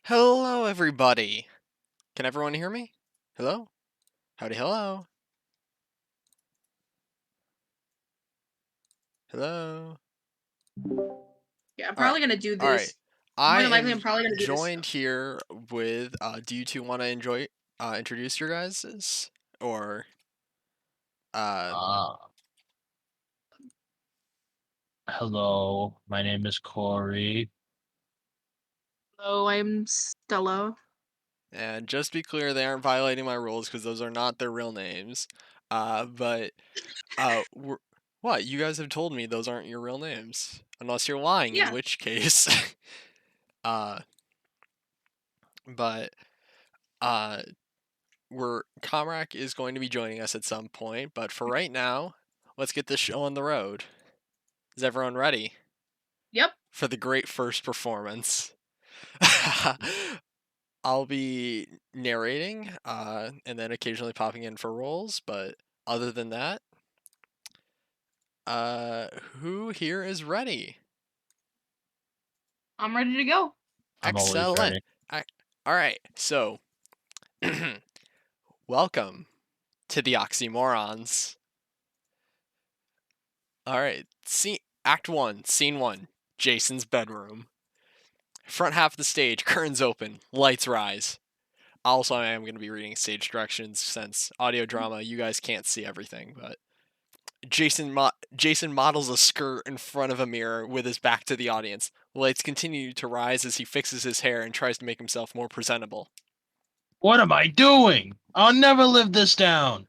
Hello, everybody. Can everyone hear me? Hello? Howdy, hello. Hello. Yeah, I'm All right. probably gonna do All right. this. More I than likely, am I'm probably gonna do this. joined here with. Do you two want to introduce your guys's or uh? Uh, Hello, my name is Corey. Hello, I'm Stella. And just be clear, they aren't violating my rules because those are not their real names. But what you guys have told me those aren't your real names, unless you're lying, in Yeah. which case, uh, but uh. Comrack is going to be joining us at some point, but for right now, let's get this show on the road. Is everyone ready Yep. for the great first performance? I'll be narrating, and then occasionally popping in for roles, but other than that, who here is ready? I'm ready to go. I'm always Excellent. ready. All right, so welcome to the Oxymorons. All right, Act 1, Scene 1, Jason's bedroom. Front half of the stage, curtains open, lights rise. Also, I am going to be reading stage directions since audio drama, you guys can't see everything, but Jason models a skirt in front of a mirror with his back to the audience. Lights continue to rise as he fixes his hair and tries to make himself more presentable. What am I doing? I'll never live this down.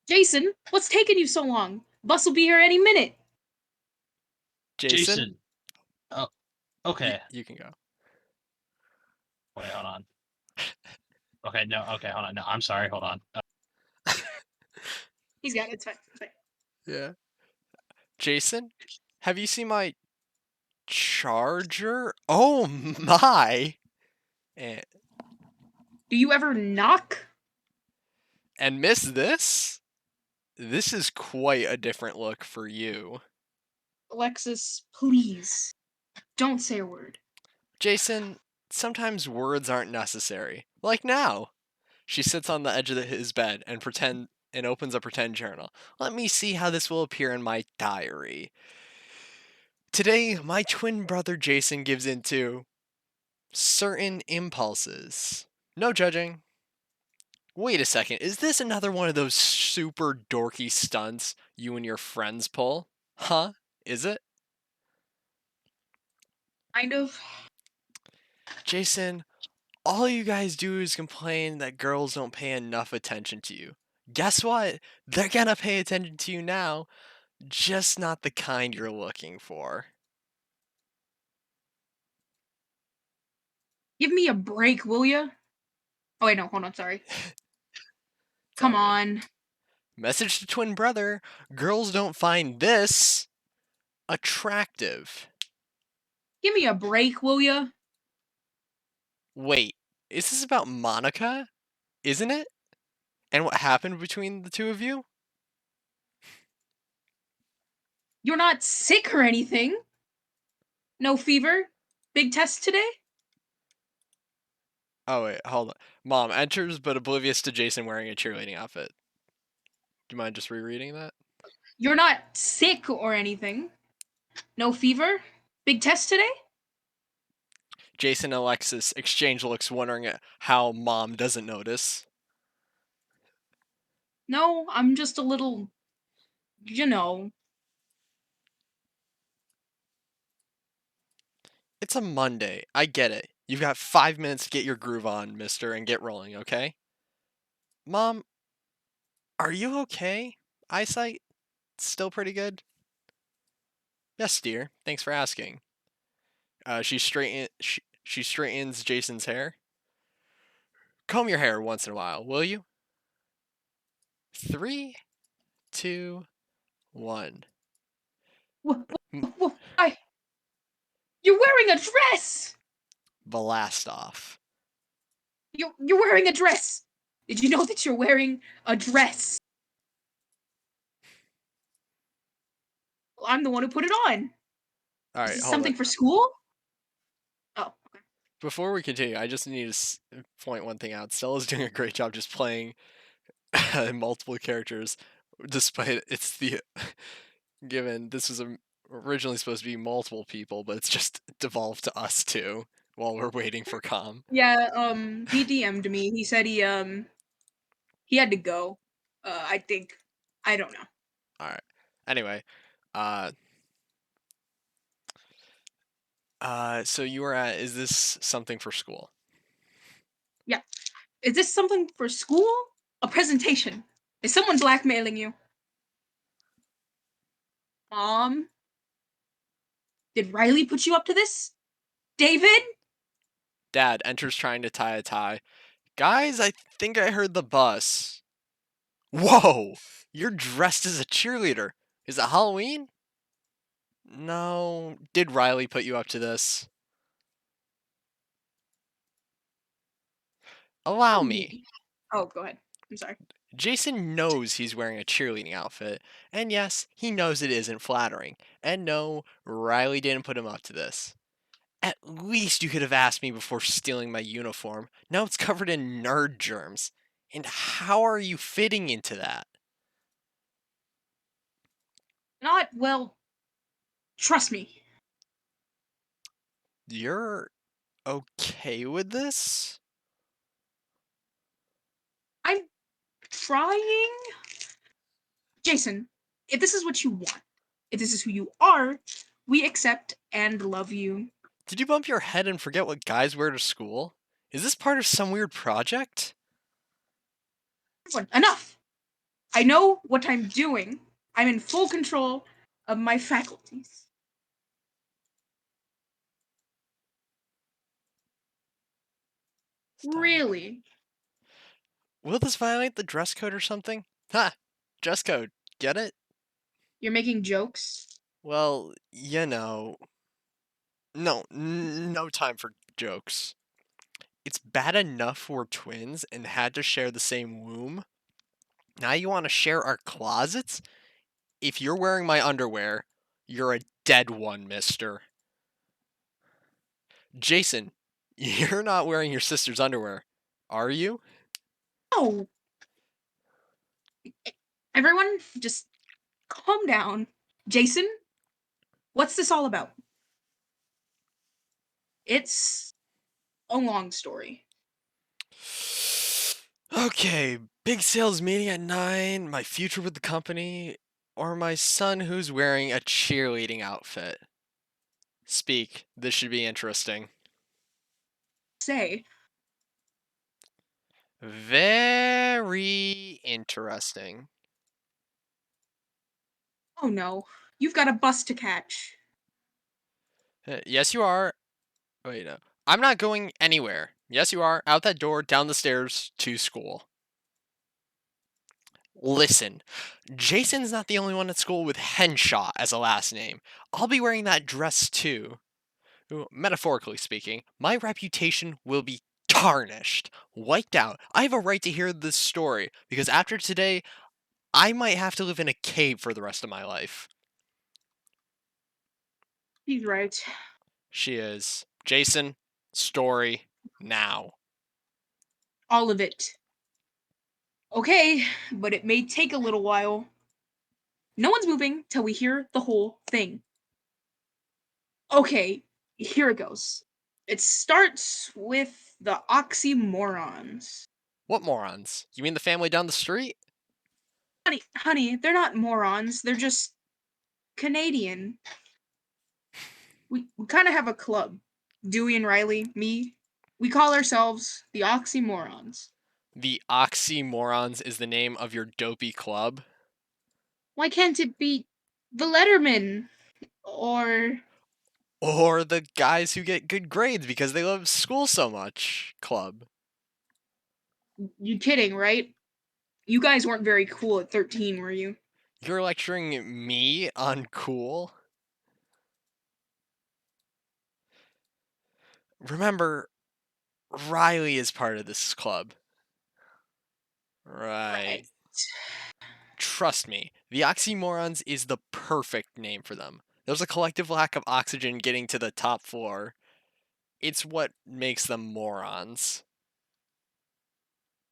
Jason, what's taking you so long? Bus will be here any minute. Jason, Jason. Oh, okay. you can go. Wait, hold on. Okay, no. Okay, hold on. No, I'm sorry. Hold on. He's got it. It's fine. It's fine. Yeah. Jason, have you seen my charger? Oh my! And, Do you ever knock? and miss this? This is quite a different look for you. Alexis, please. Don't say a word. Jason, sometimes words aren't necessary. Like now. She sits on the edge of his bed and opens a pretend journal. Let me see how this will appear in my diary. Today, my twin brother Jason gives into certain impulses. No judging. Wait a second, is this another one of those super dorky stunts you and your friends pull? Huh? Is it? Kind of. Jason, all you guys do is complain that girls don't pay enough attention to you. Guess what? They're gonna pay attention to you now, just not the kind you're looking for. Give me a break, will ya? Oh wait, no. Hold on. Sorry. It's Come all good. on. Message to twin brother, girls don't find this attractive. Give me a break, will ya? Wait, is this about Monica? Isn't it? And what happened between the two of you? You're not sick or anything. No fever. Big test today. Oh wait, hold on. Mom enters but oblivious to Jason wearing a cheerleading outfit. Do you mind just rereading that? You're not sick or anything. No fever? Big test today? Jason and Alexis exchange looks, wondering how Mom doesn't notice. No, I'm just a little, you know. It's a Monday. I get it. You've got 5 minutes to get your groove on, mister, and get rolling, okay? Mom, are you okay? Eyesight still pretty good? Yes, dear. Thanks for asking. She straightens Jason's hair. Comb your hair once in a while, will you? 3, 2, 1. Why? You're wearing a dress! Blast off. You're wearing a dress! Did you know that you're wearing a dress? Well, I'm the one who put it on. All Is right, this hold on. something for school? Oh. Before we continue, I just need to point one thing out. Stella's doing a great job just playing multiple characters, despite it's the given this was originally supposed to be multiple people, but it's just devolved to us two while we're waiting for Com. Yeah, he DM'd me. He said he had to go. I think. I don't know. All right. Anyway, uh, so you were at. Is this something for school? Is this something for school? A presentation? Is someone blackmailing you? Mom? Did Riley put you up to this? David? Dad enters trying to tie a tie. Guys, I think I heard the bus. Whoa! You're dressed as a cheerleader. Is it Halloween? No. Did Riley put you up to this? Allow me. Oh, go ahead. I'm sorry. Jason knows he's wearing a cheerleading outfit, and yes, he knows it isn't flattering. And no, Riley didn't put him up to this. At least you could have asked me before stealing my uniform. Now it's covered in nerd germs. And how are you fitting into that? Not well. Trust me. You're okay with this? I'm trying. Jason, if this is what you want, if this is who you are, we accept and love you. Did you bump your head and forget what guys wear to school? Is this part of some weird project? Enough. I know what I'm doing. I'm in full control of my faculties. Stop. Really? Will this violate the dress code or something? Ha! Dress code. Get it? You're making jokes? Well, you know. No, no time for jokes. It's bad enough we're twins and had to share the same womb. Now you want to share our closets? If you're wearing my underwear, you're a dead one, mister. Jason, you're not wearing your sister's underwear, are you? No. Everyone, just calm down. Jason, what's this all about? It's a long story. Okay, big sales meeting at 9, my future with the company, or my son who's wearing a cheerleading outfit. Speak, this should be interesting. Say, Very interesting. oh no, you've got a bus to catch. Yes, you are. Wait, no. I'm not going anywhere. Yes, you are. Out that door, down the stairs, to school. Listen, Jason's not the only one at school with Henshaw as a last name. I'll be wearing that dress too. Metaphorically speaking, my reputation will be tarnished, wiped out. I have a right to hear this story because after today, I might have to live in a cave for the rest of my life. He's right. She is. Jason, story now. All of it. Okay, but it may take a little while. No one's moving till we hear the whole thing. Okay, here it goes. It starts with the oxymorons. What morons? You mean the family down the street? Honey, they're not morons. They're just Canadian. We kind of have a club. Dewey and Riley, me. We call ourselves the oxymorons. The Oxymorons is the name of your dopey club? Why can't it be the Letterman? Or Or the guys who get good grades because they love school so much club? you kidding, right? You guys weren't very cool at 13, were you? You're lecturing me on cool? Remember, Riley is part of this club. Right. Trust me, the Oxymorons is the perfect name for them. There's a collective lack of oxygen getting to the top floor. It's what makes them morons.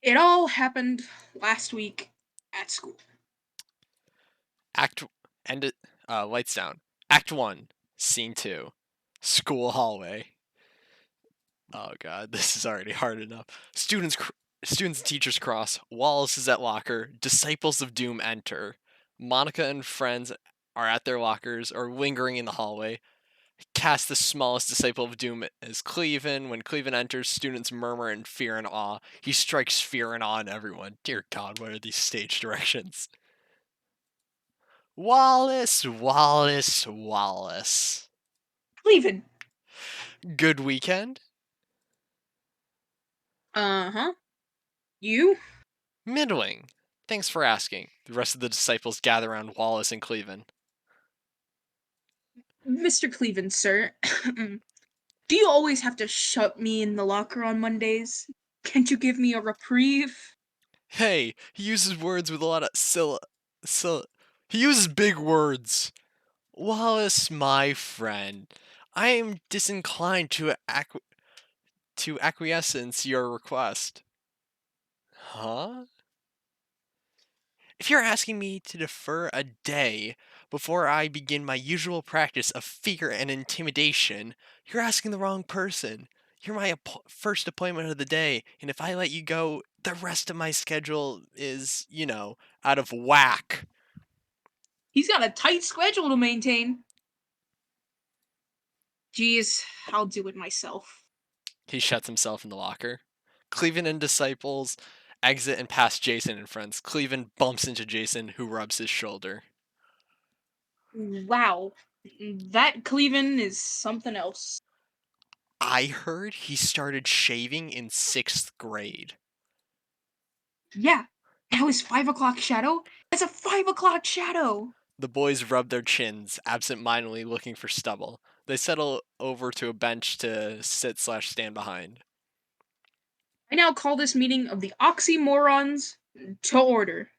It all happened last week at school. Lights down. Act 1, Scene 2, School Hallway. Oh god, this is already hard enough. Students and teachers cross. Wallace is at locker. Disciples of Doom enter. Monica and friends are at their lockers or lingering in the hallway. Cast the smallest disciple of Doom as Cleven. When Cleven enters, students murmur in fear and awe. He strikes fear and awe in everyone. Dear God, what are these stage directions? Wallace, Wallace, Wallace. Cleveland. Good weekend? Uh-huh. You? Middling. Thanks for asking. The rest of the disciples gather around Wallace and Cleven. Mr. Cleveland, sir. Do you always have to shut me in the locker on Mondays? Can't you give me a reprieve? Hey, he uses words with a lot of he uses big words. Wallace, my friend, I am disinclined to acquiescence your request. Huh? If you're asking me to defer a day before I begin my usual practice of fear and intimidation, you're asking the wrong person. You're my first appointment of the day, and if I let you go, the rest of my schedule is, out of whack. He's got a tight schedule to maintain. Geez, I'll do it myself. He shuts himself in the locker. Cleven and disciples exit and pass Jason and friends. Cleven bumps into Jason, who rubs his shoulder. Wow. That Cleveland is something else. I heard he started shaving in 6th grade. Yeah. Now his 5 o'clock shadow? That's a 5 o'clock shadow! The boys rub their chins, absent-mindedly looking for stubble. They settle over to a bench to sit/stand behind. I now call this meeting of the oxymorons to order.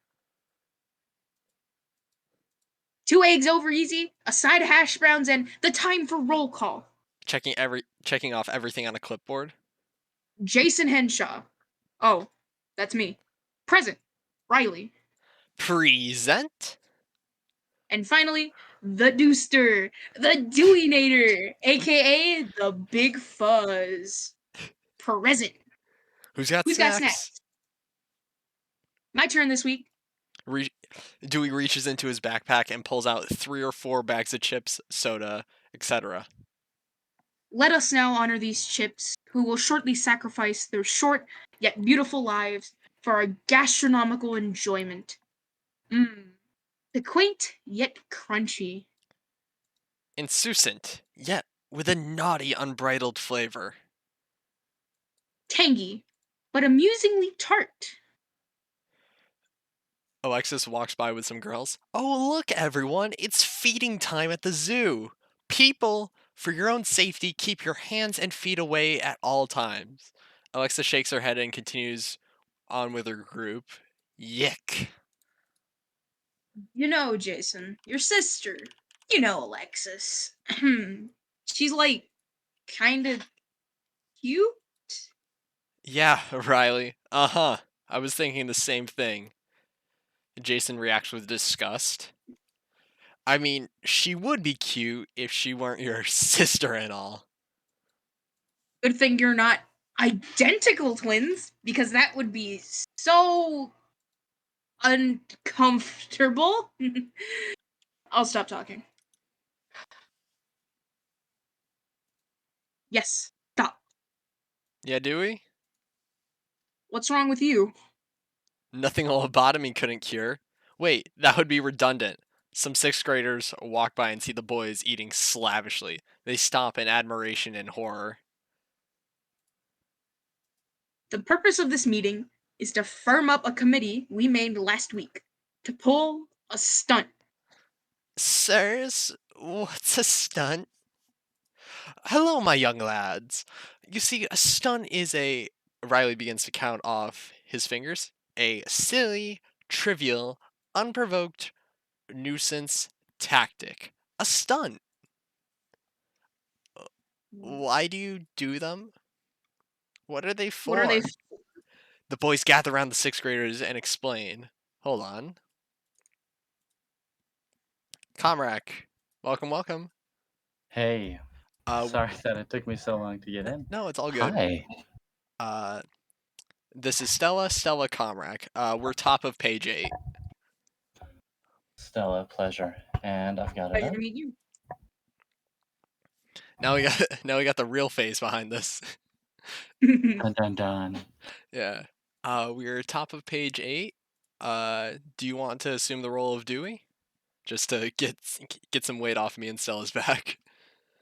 2 eggs over easy, a side of hash browns, and the time for roll call. Checking off everything on a clipboard. Jason Henshaw. Oh, that's me. Present. Riley. Present? And finally, the Dooster, the Deweynator, aka the Big Fuzz. Present. Who's got snacks? My turn this week. Dewey reaches into his backpack and pulls out 3 or 4 bags of chips, soda, etc. Let us now honor these chips, who will shortly sacrifice their short yet beautiful lives for our gastronomical enjoyment. The quaint yet crunchy. Insouciant, yet with a naughty, unbridled flavor. Tangy, but amusingly tart. Alexis walks by with some girls. Oh, look, everyone! It's feeding time at the zoo! People, for your own safety, keep your hands and feet away at all times. Alexa shakes her head and continues on with her group. Yick. You know, Jason, your sister. You know, Alexis. She's like, kinda cute? Yeah, Riley. Uh-huh. I was thinking the same thing. Jason reacts with disgust. I mean, she would be cute if she weren't your sister and all. Good thing you're not identical twins, because that would be so uncomfortable. I'll stop talking. Yes, stop. Yeah, Dewey? What's wrong with you? Nothing a lobotomy couldn't cure. Wait, that would be redundant. Some 6th graders walk by and see the boys eating slavishly. They stop in admiration and horror. The purpose of this meeting is to firm up a committee we made last week to pull a stunt. Sirs, what's a stunt? Hello, my young lads. You see, a stunt is a. Riley begins to count off his fingers. A silly, trivial, unprovoked nuisance tactic. A stunt. Why do you do them? What are they for? What are they? The boys gather around the sixth graders and explain. Hold on. Comrack, welcome, welcome. Hey, Uh, sorry that it took me so long to get in. no, it's all good. Hi. This is Stella Comrack. We're top of page 8. Stella, pleasure. And I've got it Pleasure up. to meet you. Now we got the real face behind this. Dun dun dun. Yeah. We're top of page 8. Do you want to assume the role of Dewey? Just to get some weight off me and Stella's back.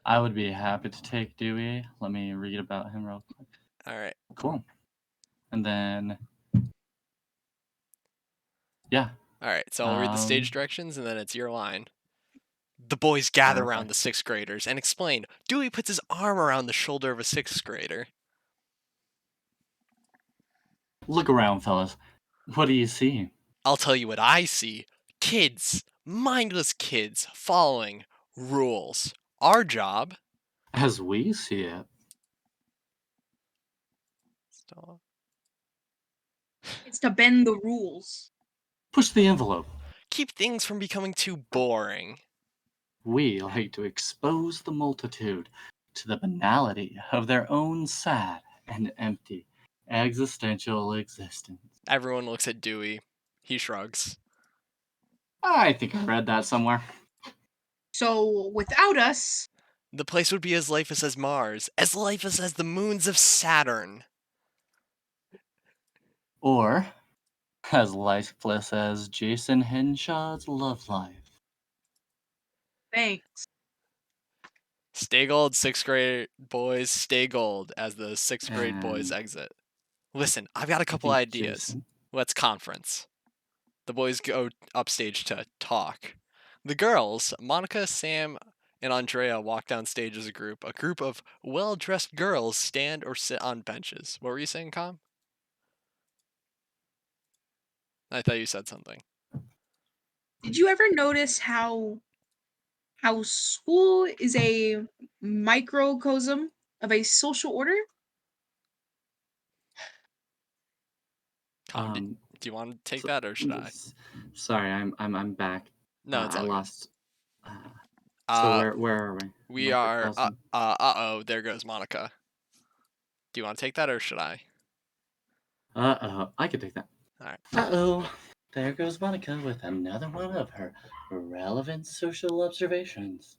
I would be happy to take Dewey. Let me read about him real quick. All right. Cool. And then, yeah. All right. So I'll read the stage Um, directions and then it's your line. The boys gather around Perfect. the sixth graders and explain. Dewey puts his arm around the shoulder of a sixth grader. Look around, fellas. What do you see? I'll tell you what I see. Kids, mindless kids, following rules. Our job. As we see it. Stella. It's to bend the rules. Push the envelope. Keep things from becoming too boring. We like to expose the multitude to the banality of their own sad and empty existential existence. Everyone looks at Dewey. He shrugs. I think I read that somewhere. So without us, The place would be as lifeless as Mars, as lifeless as the moons of Saturn. Or as lifeless as Jason Henshaw's love life. thanks. Stay gold, sixth grade boys, stay gold as the sixth grade boys And exit. Listen, I've got a I couple think ideas. Jason- Let's conference. The boys go upstage to talk. The girls, Monica, Sam, and Andrea, walk down stage as a group. A group of well-dressed girls stand or sit on benches. What were you saying, Com? I thought you said something. Did you ever notice how school is a microcosm of a social order? Com, do you want to take so- that or should I? Sorry, I'm back. No, it's I all good. lost. So Uh, where are we? We are. Microcosm? Uh-oh, there goes Monica. Do you want to take that or should I? I can take that. Alright. Uh-oh. There goes Monica with another one of her relevant social observations.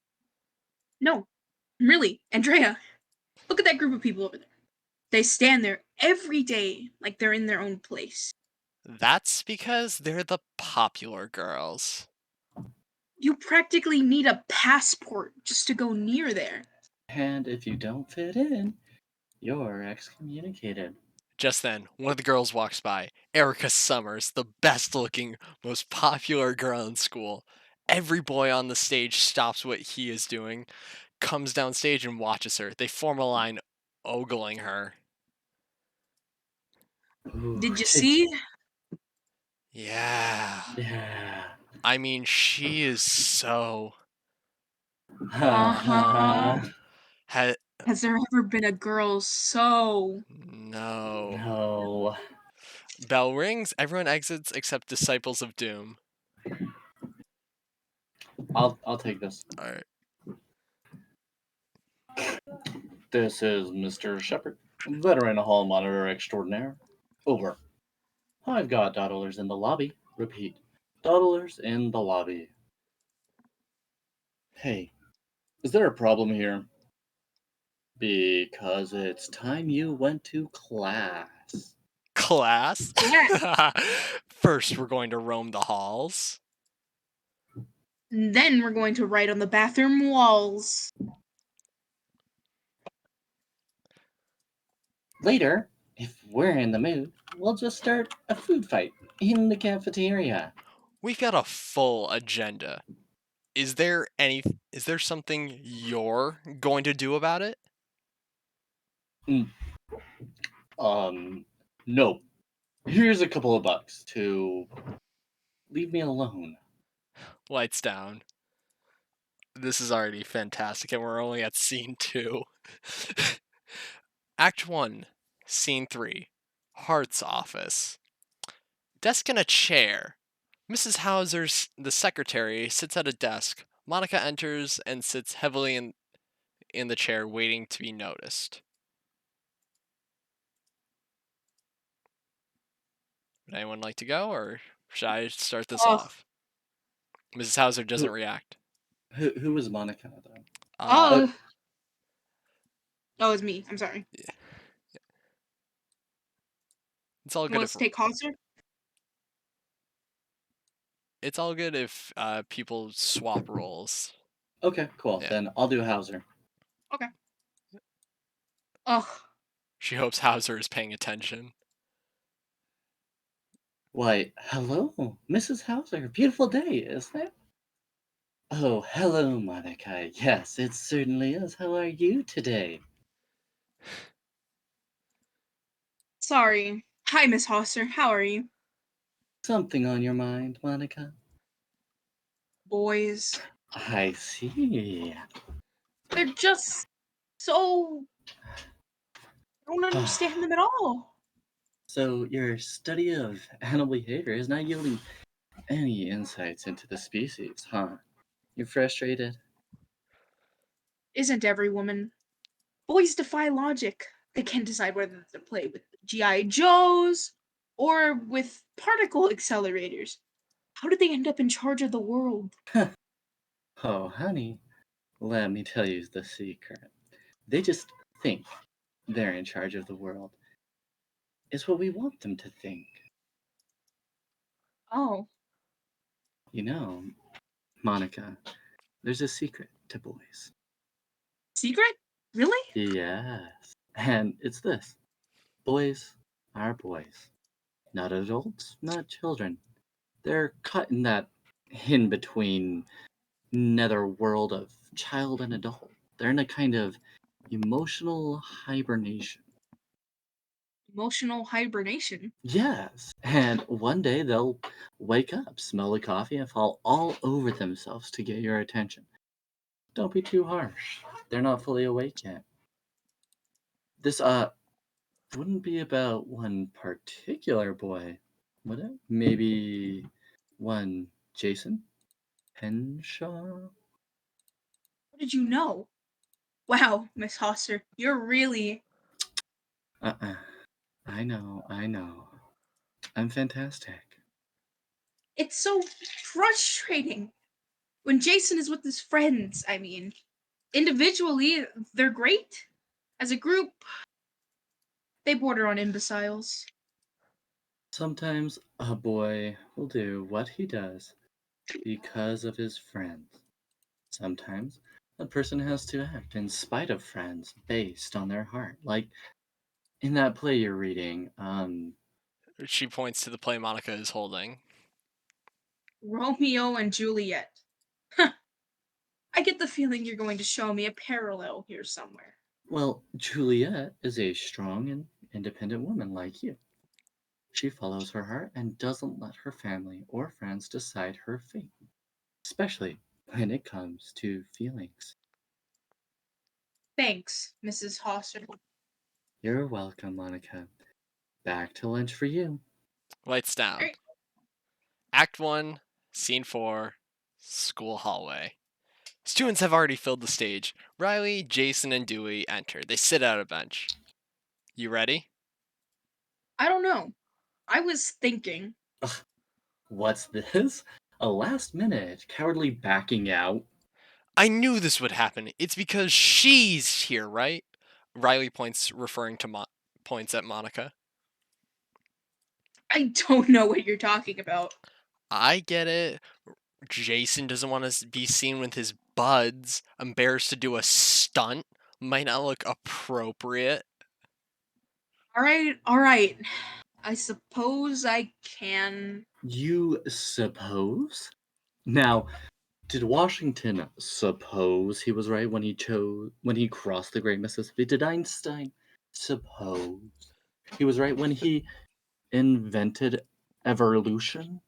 No, really, Andrea. Look at that group of people over there. They stand there every day like they're in their own place. That's because they're the popular girls. You practically need a passport just to go near there. And if you don't fit in, you're excommunicated. Just then, one of the girls walks by. Erica Summers, the best looking, most popular girl in school. Every boy on the stage stops what he is doing, comes down stage and watches her. They form a line ogling her. Ooh, Did you see? Yeah. Yeah. I mean, she is so. Uh-huh. Ha- Has there ever been a girl so? no. No. Bell rings, everyone exits except Disciples of Doom. I'll take this. Alright. This is Mr. Shepard, veteran hall monitor extraordinaire. Over. I've got dawdlers in the lobby. Repeat. Dawdlers in the lobby. Hey, is there a problem here? Because it's time you went to class. Class? Yeah. First, we're going to roam the halls. Then we're going to write on the bathroom walls. Later, if we're in the mood, we'll just start a food fight in the cafeteria. We've got a full agenda. Is there something you're going to do about it? No. Here's a couple of bucks to leave me alone. Lights down. This is already fantastic, and we're only at scene 2. Act 1, Scene 3, Hart's office. Desk and a chair. Mrs. Hauser's the secretary sits at a desk. Monica enters and sits heavily in the chair, waiting to be noticed. Would anyone like to go, or should I start this Oh, off? Mrs. Hauser doesn't Who- react. Who was Monica though? oh, it's me. I'm sorry. It's all You good want if us to take Hauser? it's all good if people swap roles. Okay, cool. Yeah. Then I'll do Hauser. Ugh. She hopes Hauser is paying attention. Why, hello, Mrs. Hauser. Beautiful day, isn't it? Oh, hello, Monica. Yes, it certainly is. How are you today? Sorry. Hi, Miss Hauser. How are you? Something on your mind, Monica? Boys. I see. They're just so. I don't understand them at all. So your study of animal behavior is not yielding any insights into the species, huh? You're frustrated? Isn't every woman? Boys defy logic. They can't decide whether to play with G.I. Joes or with particle accelerators. How did they end up in charge of the world? Oh, honey, let me tell you the secret. They just think they're in charge of the world. It's what we want them to think. Oh, You know, Monica, there's a secret to boys. secret? Really? Yes. And it's this: boys are boys. Not adults, not children. They're caught in that in between nether world of child and adult. They're in a kind of emotional hibernation. Emotional hibernation. Yes. And one day they'll wake up, smell the coffee, and fall all over themselves to get your attention. Don't be too harsh. They're not fully awake yet. This wouldn't be about one particular boy, would it? Maybe one Jason Henshaw? How did you know? Wow, Miss Hauser, you're really. Uh-uh. I know. I'm fantastic. It's so frustrating when Jason is with his friends. I mean, individually, they're great. As a group, they border on imbeciles. Sometimes a boy will do what he does because of his friends. Sometimes a person has to act in spite of friends based on their heart. Like in that play you're reading, She points to the play Monica is holding. Romeo and Juliet. Huh. I get the feeling you're going to show me a parallel here somewhere. well, Juliet is a strong and independent woman like you. She follows her heart and doesn't let her family or friends decide her fate, especially when it comes to feelings. Thanks, Mrs. Hauser. You're welcome, Monica. Back to lunch for you. Lights down. Alright. Act 1, Scene 4, School Hallway. Students have already filled the stage. Riley, Jason, and Dewey enter. They sit at a bench. You ready? I don't know. I was thinking. What's this? A last minute cowardly backing out? I knew this would happen. It's because she's here, right? Riley points, referring to points at Monica. I don't know what you're talking about. I get it. Jason doesn't want to be seen with his buds. Embarrassed to do a stunt. Might not look appropriate. Alright. I suppose I can. You suppose? Now, did Washington suppose he was right when he crossed the Great Mississippi? Did Einstein suppose he was right when he invented evolution?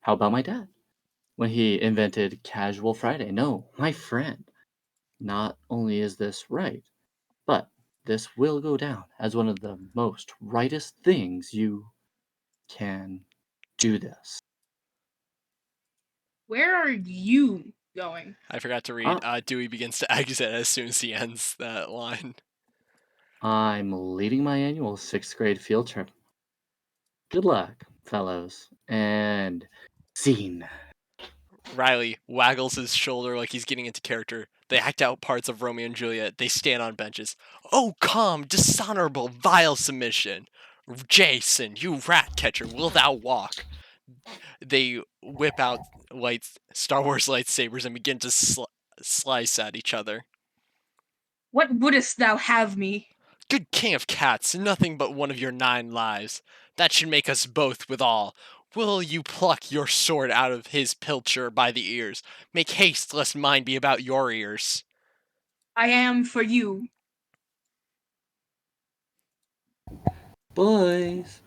How about my dad? When he invented Casual Friday? No, my friend. Not only is this right, But this will go down as one of the most rightest things you can do this. Where are you going? I forgot to read. Dewey begins to exit as soon as he ends that line. I'm leading my annual 6th grade field trip. Good luck, fellows. And scene. Riley waggles his shoulder like he's getting into character. They act out parts of Romeo and Juliet. They stand on benches. Oh, come, dishonorable, vile submission. Jason, you rat catcher, will thou walk? They whip out Star Wars lightsabers and begin to slice at each other. What wouldst thou have me? Good king of cats, nothing but one of your 9 lives. That should make us both withal. Will you pluck your sword out of his pilcher by the ears? Make haste, lest mine be about your ears. I am for you. Boys.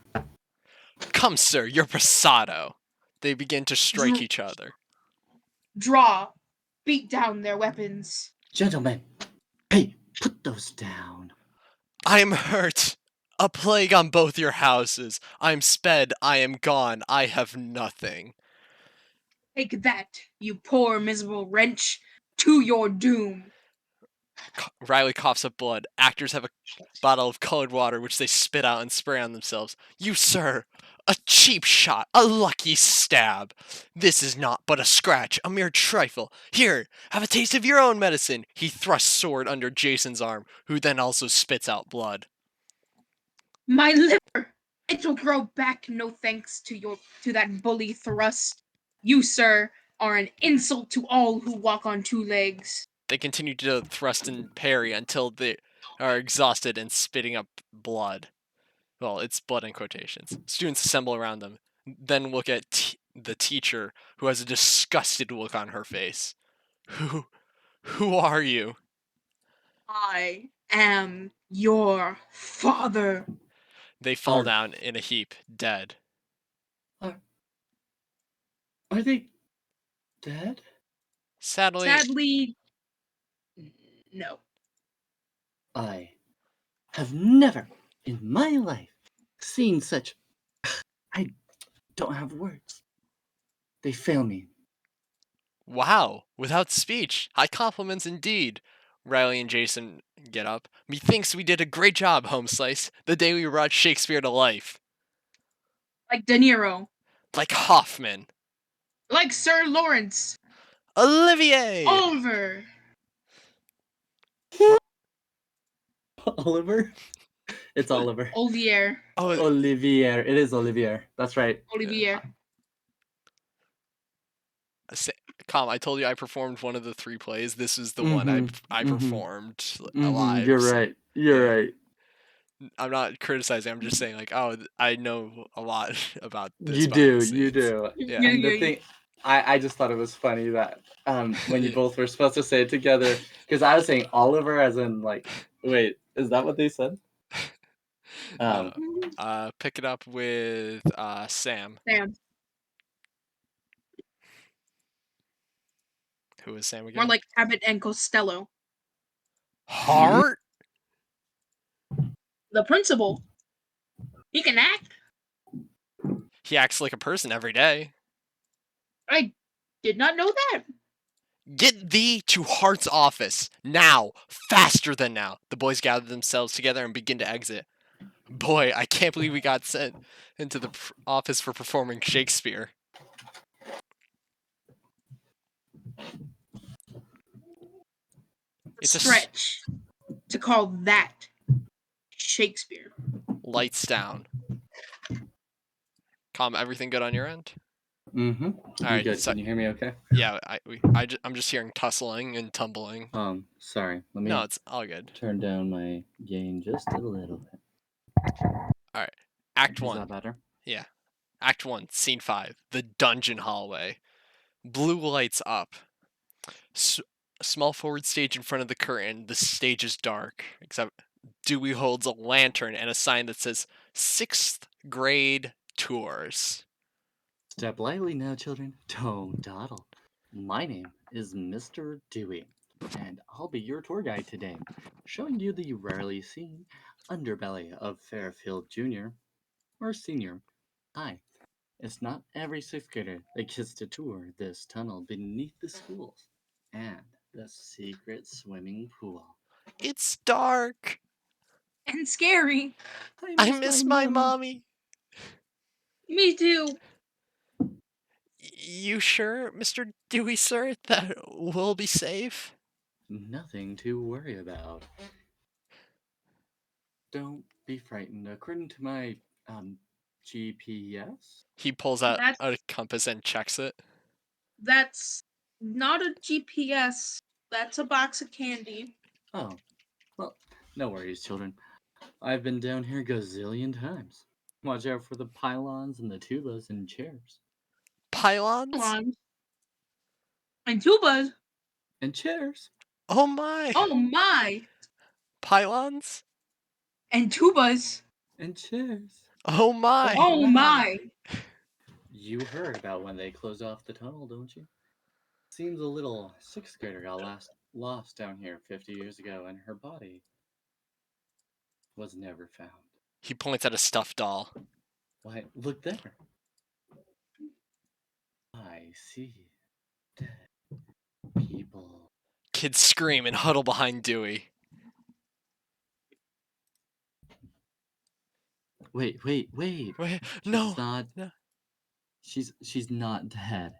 Come, sir, your passado. They begin to strike each other. Draw. Beat down their weapons. Gentlemen. Hey, put those down. I am hurt. A plague on both your houses. I am sped. I am gone. I have nothing. Take that, you poor miserable wretch, to your doom. Riley coughs up blood. Actors have a bottle of colored water which they spit out and spray on themselves. You, sir, a cheap shot, a lucky stab. This is not but a scratch, a mere trifle. Here, have a taste of your own medicine. He thrusts sword under Jason's arm, who then also spits out blood. My liver! It will grow back, no thanks to that bully thrust. You, sir, are an insult to all who walk on 2 legs. They continue to thrust and parry until they are exhausted and spitting up blood. Well, it's blood in quotations. Students assemble around them, then look at the teacher, who has a disgusted look on her face. Who are you? I am your father. They fall Are- down in a heap, dead. Are they dead? Sadly, Sadly, no. I have never in my life seen such. I don't have words. They fail me. wow, without speech. High compliments indeed. Riley and Jason get up. Methinks we did a great job, Home Slice, the day we brought Shakespeare to life. Like De Niro. Like Hoffman. Like Sir Lawrence. Olivier! Oliver. Oliver? It's Oliver. Olivier. Oh, Olivier. It is Olivier. That's right. Olivier. Calm, I told you I performed one of the 3 plays. This is the one I performed alive. You're right. You're right. I'm not criticizing. I'm just saying, like, oh, I know a lot about this. You behind do. the You scenes. do. Yeah. And the thing, I just thought it was funny that when you Yeah. both were supposed to say it together, because I was saying Oliver as in like, wait, is that what they said? No. Pick it up with Sam. Sam. Who is Sam again? More like Abbott and Costello. Hart? The principal. He can act. He acts like a person every day. I did not know that. Get thee to Hart's office now, faster than now. The boys gather themselves together and begin to exit. Boy, I can't believe we got sent into the office for performing Shakespeare. It's a Stretch to call that Shakespeare. lights down. Calm, everything good on your end? Mm-hmm. All right, Good. so- Can you hear me okay? Yeah, I'm just hearing tussling and tumbling. Sorry. Let me No, it's all good. turn down my gain just a little bit. Act Is 1. that better? Act 1, Scene 5. The dungeon hallway. Blue lights up. Small forward stage in front of the curtain. The stage is dark, except Dewey holds a lantern and a sign that says 6th grade tours. Step lightly now, children. Don't dawdle. My name is Mr. Dewey. and I'll be your tour guide today, showing you the rarely seen underbelly of Fairfield Junior or Senior High. It's not every sixth grader that gets to tour this tunnel beneath the schools and the secret swimming pool. It's dark. And scary. I miss my mommy. Me too. You sure, Mr. Dewey, sir, that we'll be safe? Nothing to worry about. Don't be frightened. According to my GPS. He pulls out That's a compass and checks it. that's not a GPS. That's a box of candy. Oh, well, no worries, children. I've been down here gazillion times. Watch out for the pylons and the tubas and chairs. Pylons? Pylons. And tubas. And chairs. Oh my! Oh my. Pylons? And tubas. And chairs. Oh my! Oh my. You heard about when they closed off the tunnel, don't you? Seems a little sixth grader got lost down here 50 years ago, and her body was never found. He points at a stuffed doll. Why, look there. I see dead people. Kids scream and huddle behind Dewey. Wait. Wait, no! She's not. no. She's not dead.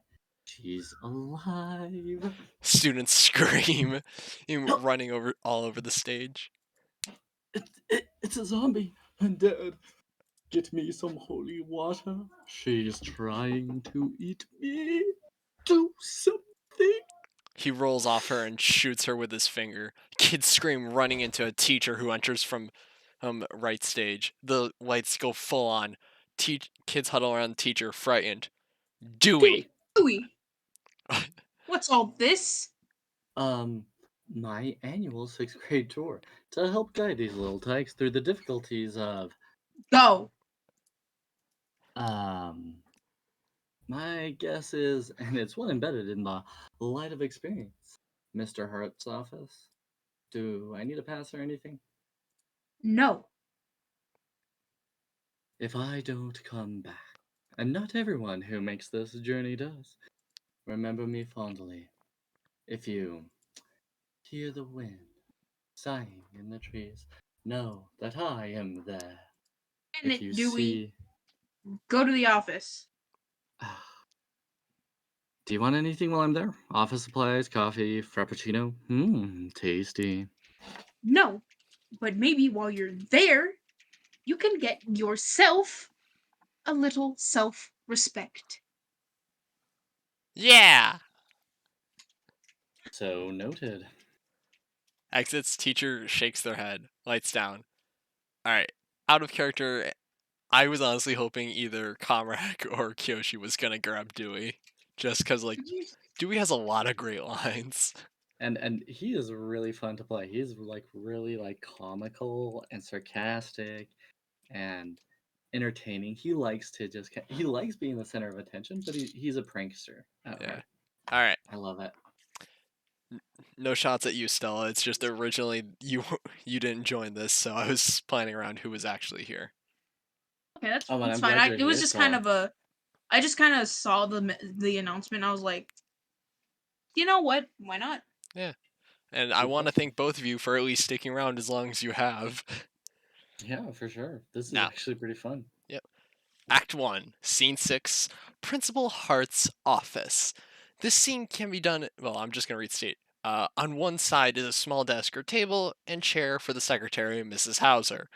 She's alive. Students scream, running all over the stage. It's a zombie. Undead. Get me some holy water. She's trying to eat me. Do something. He rolls off her and shoots her with his finger. Kids scream, running into a teacher who enters from right stage. The lights go full on. Kids huddle around the teacher, frightened. Dewey! Dewey. What's all this? My annual sixth grade tour to help guide these little tykes through the difficulties of Go. my guess is, and it's one embedded in the light of experience. Mr. Hart's office. Do I need a pass or anything? No. If I don't come back, and not everyone who makes this journey does, remember me fondly. If you hear the wind sighing in the trees, know that I am there. And If you Dewey, see... go to the office. Do you want anything while I'm there? Office supplies, coffee, frappuccino? Tasty. No. But maybe while you're there, you can get yourself a little self-respect. Yeah! So noted. Exits, teacher shakes their head, lights down. Alright, out of character, I was honestly hoping either Comrack or Kyoshi was gonna grab Dewey. Just because, like, Dewey has a lot of great lines. And he is really fun to play. He's like really like comical and sarcastic and entertaining. He likes to he likes being the center of attention, but he's a prankster. Yeah. Alright, I love it. no shots at you, Stella. It's just originally you didn't join this, so I was planning around who was actually here. Okay, that's Oh, and I'm fine. glad you're It was here, just kind Stella. of I just kind of saw the announcement. I was like, you know what? Why not? And I Good want to question. thank both of you for at least sticking around as long as you have. Yeah, for sure. This is Now- actually pretty fun. Act 1, Scene 6, Principal Hart's office. This scene can be done, well, I'm just going to restate. On one side is a small desk or table and chair for the secretary, Mrs. Hauser.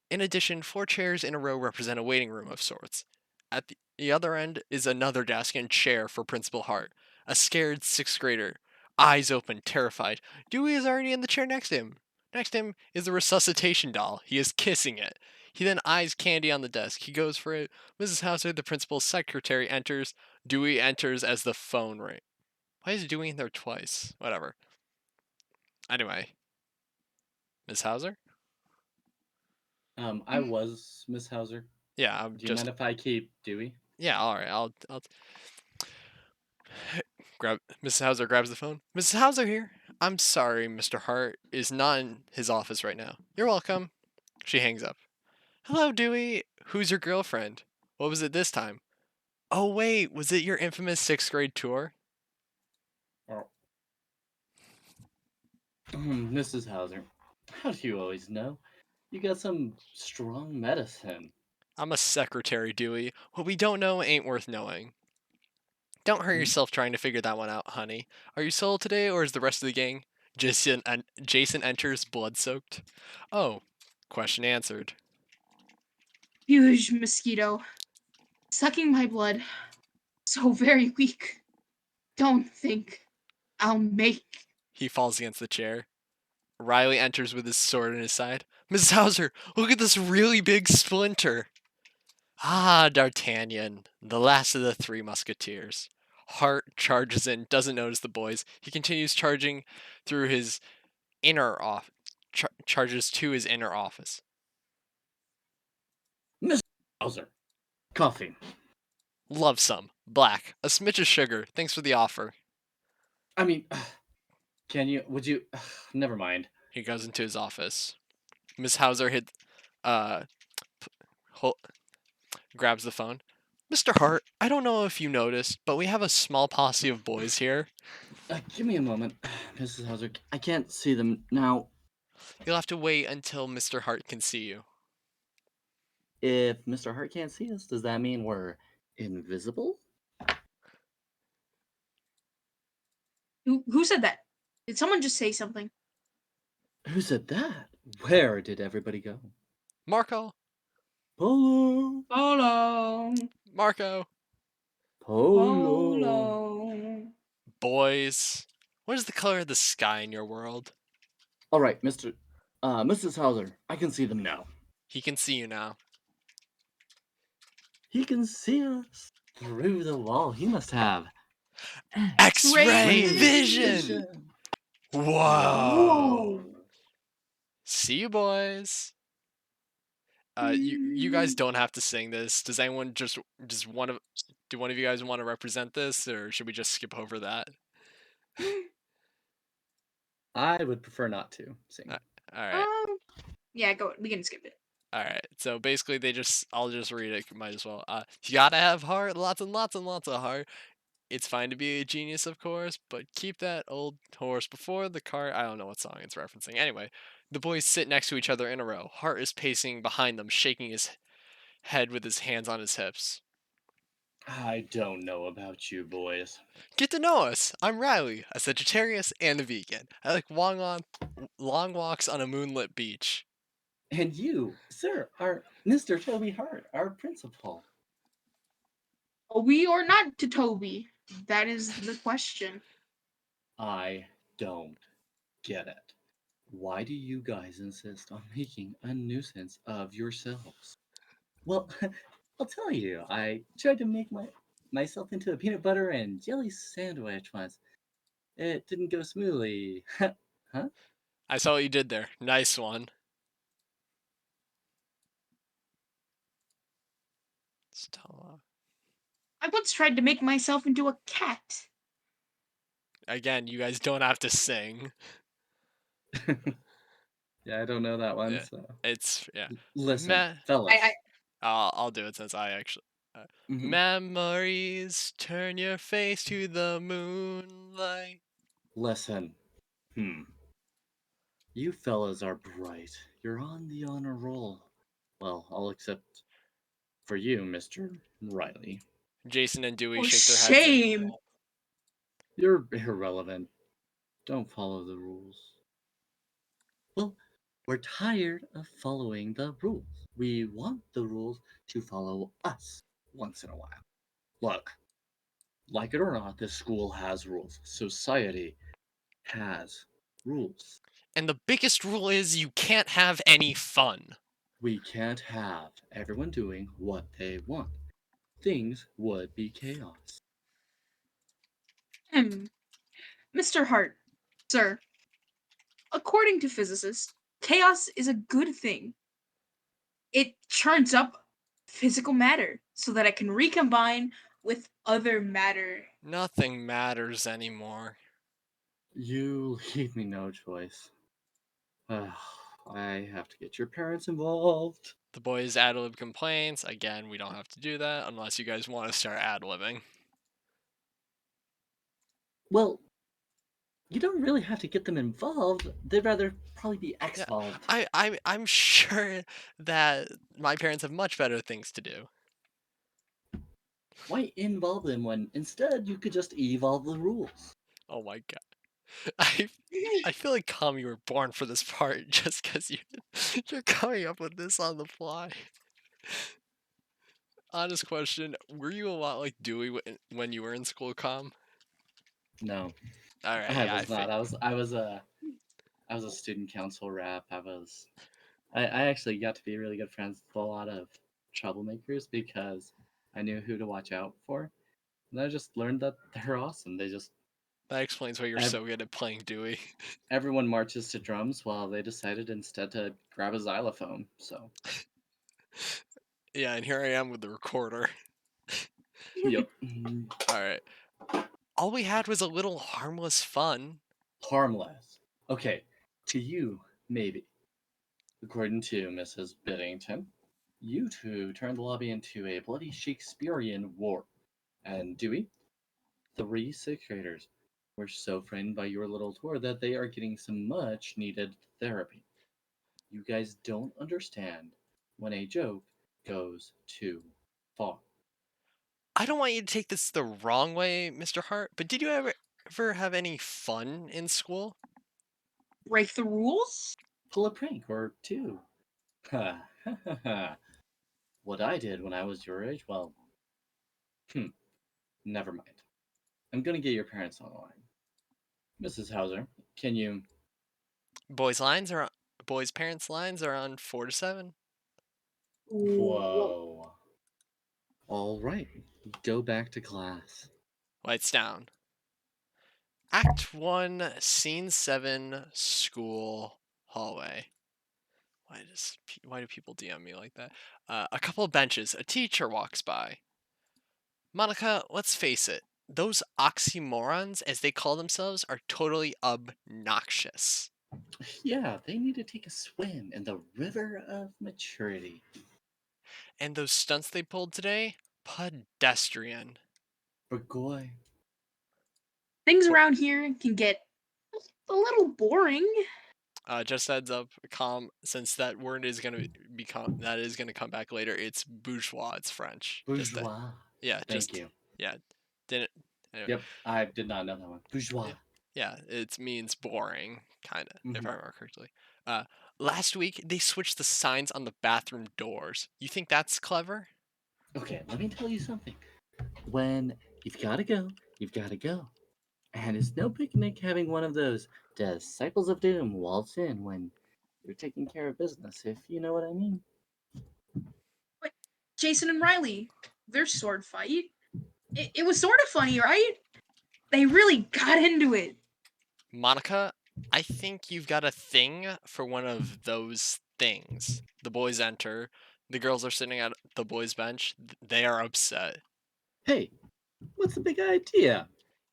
In addition, 4 chairs in a row represent a waiting room of sorts. At the other end is another desk and chair for Principal Hart, a scared 6th grader, eyes open, terrified. Dewey is already in the chair next to him. Next to him is the resuscitation doll. He is kissing it. He then eyes Candy on the desk. He goes for it. Mrs. Hauser, the principal's secretary, enters. Dewey enters as the phone rings. Why is Dewey in there twice? Whatever. Anyway. Miss Hauser? I was Miss Hauser. Yeah, I'm Do you just... mind if I keep Dewey? Yeah, alright. I'll... grab... Mrs. Hauser grabs the phone. Mrs. Hauser here. I'm sorry, Mr. Hart is not in his office right now. You're welcome. She hangs up. Hello, Dewey. Who's your girlfriend? What was it this time? Oh, wait, was it your infamous 6th grade tour? Oh. Mrs. Hauser, how do you always know? You got some strong medicine. I'm a secretary, Dewey. What we don't know ain't worth knowing. Don't hurt Hmm? yourself trying to figure that one out, honey. Are you solo today, or is the rest of the gang? Jason enters blood-soaked. Oh, question answered. Huge mosquito. Sucking my blood. So very weak. Don't think I'll make. He falls against the chair. Riley enters with his sword in his side. Mrs. Hauser, look at this really big splinter. Ah, D'Artagnan, the last of the 3 musketeers. Hart charges in, doesn't notice the boys. He continues charging through his inner off, charges to his inner office. Mrs. Hauser, coffee. Love some. Black. A smidge of sugar. Thanks for the offer. I mean, would you, never mind. He goes into his office. Miss Hauser grabs the phone. Mr. Hart, I don't know if you noticed, but we have a small posse of boys here. Give me a moment, Mrs. Hauser. I can't see them now. You'll have to wait until Mr. Hart can see you. If Mr. Hart can't see us, does that mean we're invisible? Who said that? Did someone just say something? Who said that? Where did everybody go? Marco! Polo! Polo. Marco! Polo! Polo. Boys. What is the color of the sky in your world? All right, Mrs. Hauser, I can see them now. He can see you now. He can see us through the wall. He must have X-ray X-ray vision! Whoa! Whoa. See you, boys. You guys don't have to sing this. Does anyone do one of you guys want to represent this, or should we just skip over that? I would prefer not to sing. All right. Yeah, go. We can skip it. All right. So basically, I'll just read it. Might as well. You gotta have heart, lots and lots and lots of heart. It's fine to be a genius, of course, but keep that old horse before the cart. I don't know what song it's referencing. Anyway, the boys sit next to each other in a row. Hart is pacing behind them, shaking his head with his hands on his hips. I don't know about you boys. Get to know us. I'm Riley, a Sagittarius and a vegan. I like long walks on a moonlit beach. And you, sir, are Mr. Toby Hart, our principal. Are we or not to Toby? That is the question. I don't get it. Why do you guys insist on making a nuisance of yourselves? Well, I'll tell you, I tried to make myself into a peanut butter and jelly sandwich once. It didn't go smoothly. Huh? I saw what you did there. Nice one. Stella. I once tried to make myself into a cat. Again, you guys don't have to sing. Yeah, I don't know that one. Yeah. So Yeah. listen, fellas. I'll do it since I actually. Mhm. Memories, turn your face to the moonlight. Listen. You fellas are bright. You're on the honor roll. Well, all except for you, Mr. Riley. Jason and Dewey For shake their heads. shame. You're irrelevant. Don't follow the rules. Well, we're tired of following the rules. We want the rules to follow us once in a while. Look, like it or not, this school has rules. Society has rules. And the biggest rule is you can't have any fun. We can't have everyone doing what they want. Things would be chaos. Mr. Hart, sir, according to physicists, chaos is a good thing. It churns up physical matter so that it can recombine with other matter. Nothing matters anymore. You leave me no choice. I have to get your parents involved. The boys ad-lib complaints. Again, we don't have to do that unless you guys want to start ad-libbing. Well, you don't really have to get them involved. They'd rather probably be exvolved. I'm sure that my parents have much better things to do. Why involve them when instead you could just evolve the rules? Oh my god. I feel like you were born for this part just because you're coming up with this on the fly. Honest question, were you a lot like Dewey when you were in school, Com? No, Alright, I yeah, was not. I was a student council rep. I actually got to be really good friends with a lot of troublemakers because I knew who to watch out for. And I just learned that they're awesome. that explains why you're Ev- so good at playing Dewey. Everyone marches to drums while they decided instead to grab a xylophone. So, Yeah, and here I am with the recorder. yep. Alright. All we had was a little harmless fun. Harmless. Okay, to you, maybe. According to Mrs. Biddington, you two turned the lobby into a bloody Shakespearean war. And Dewey, 3 6th graders were so frightened by your little tour that they are getting some much needed therapy. You guys don't understand when a joke goes too far. I don't want you to take this the wrong way, Mr. Hart, but did you ever have any fun in school? Break the rules? Pull a prank or two. Ha ha ha ha. What I did when I was your age, well, never mind. I'm gonna get your parents on the line. Mrs. Hauser, can you. Boys' parents' lines are on 4 to 7. Whoa. All right, go back to class. Lights down. Act 1, Scene 7, school hallway. Why do people DM me like that? A couple of benches. A teacher walks by. Monica, let's face it. Those oxymorons, as they call themselves, are totally obnoxious. Yeah, they need to take a swim in the river of maturity. And those stunts they pulled today? Pedestrian. Burgoy. Things around here can get a little boring. Just heads up, since that word is gonna come back later. It's bourgeois. It's French. Bourgeois. Yeah, Thank you. yeah. Didn't. Anyway, Yep, I did not know that one. Bourgeois. yeah, it means boring, kind of, if Mhm. I remember correctly. Last week they switched the signs on the bathroom doors. You think that's clever? Okay, let me tell you something. When you've got to go, you've got to go. And it's no picnic having one of those disciples of doom waltz in when you're taking care of business, if you know what I mean. Jason and Riley, their sword fight. It was sort of funny, right? They really got into it. Monica, I think you've got a thing for one of those things. The boys enter. The girls are sitting at the boys' bench. They are upset. Hey, what's the big idea?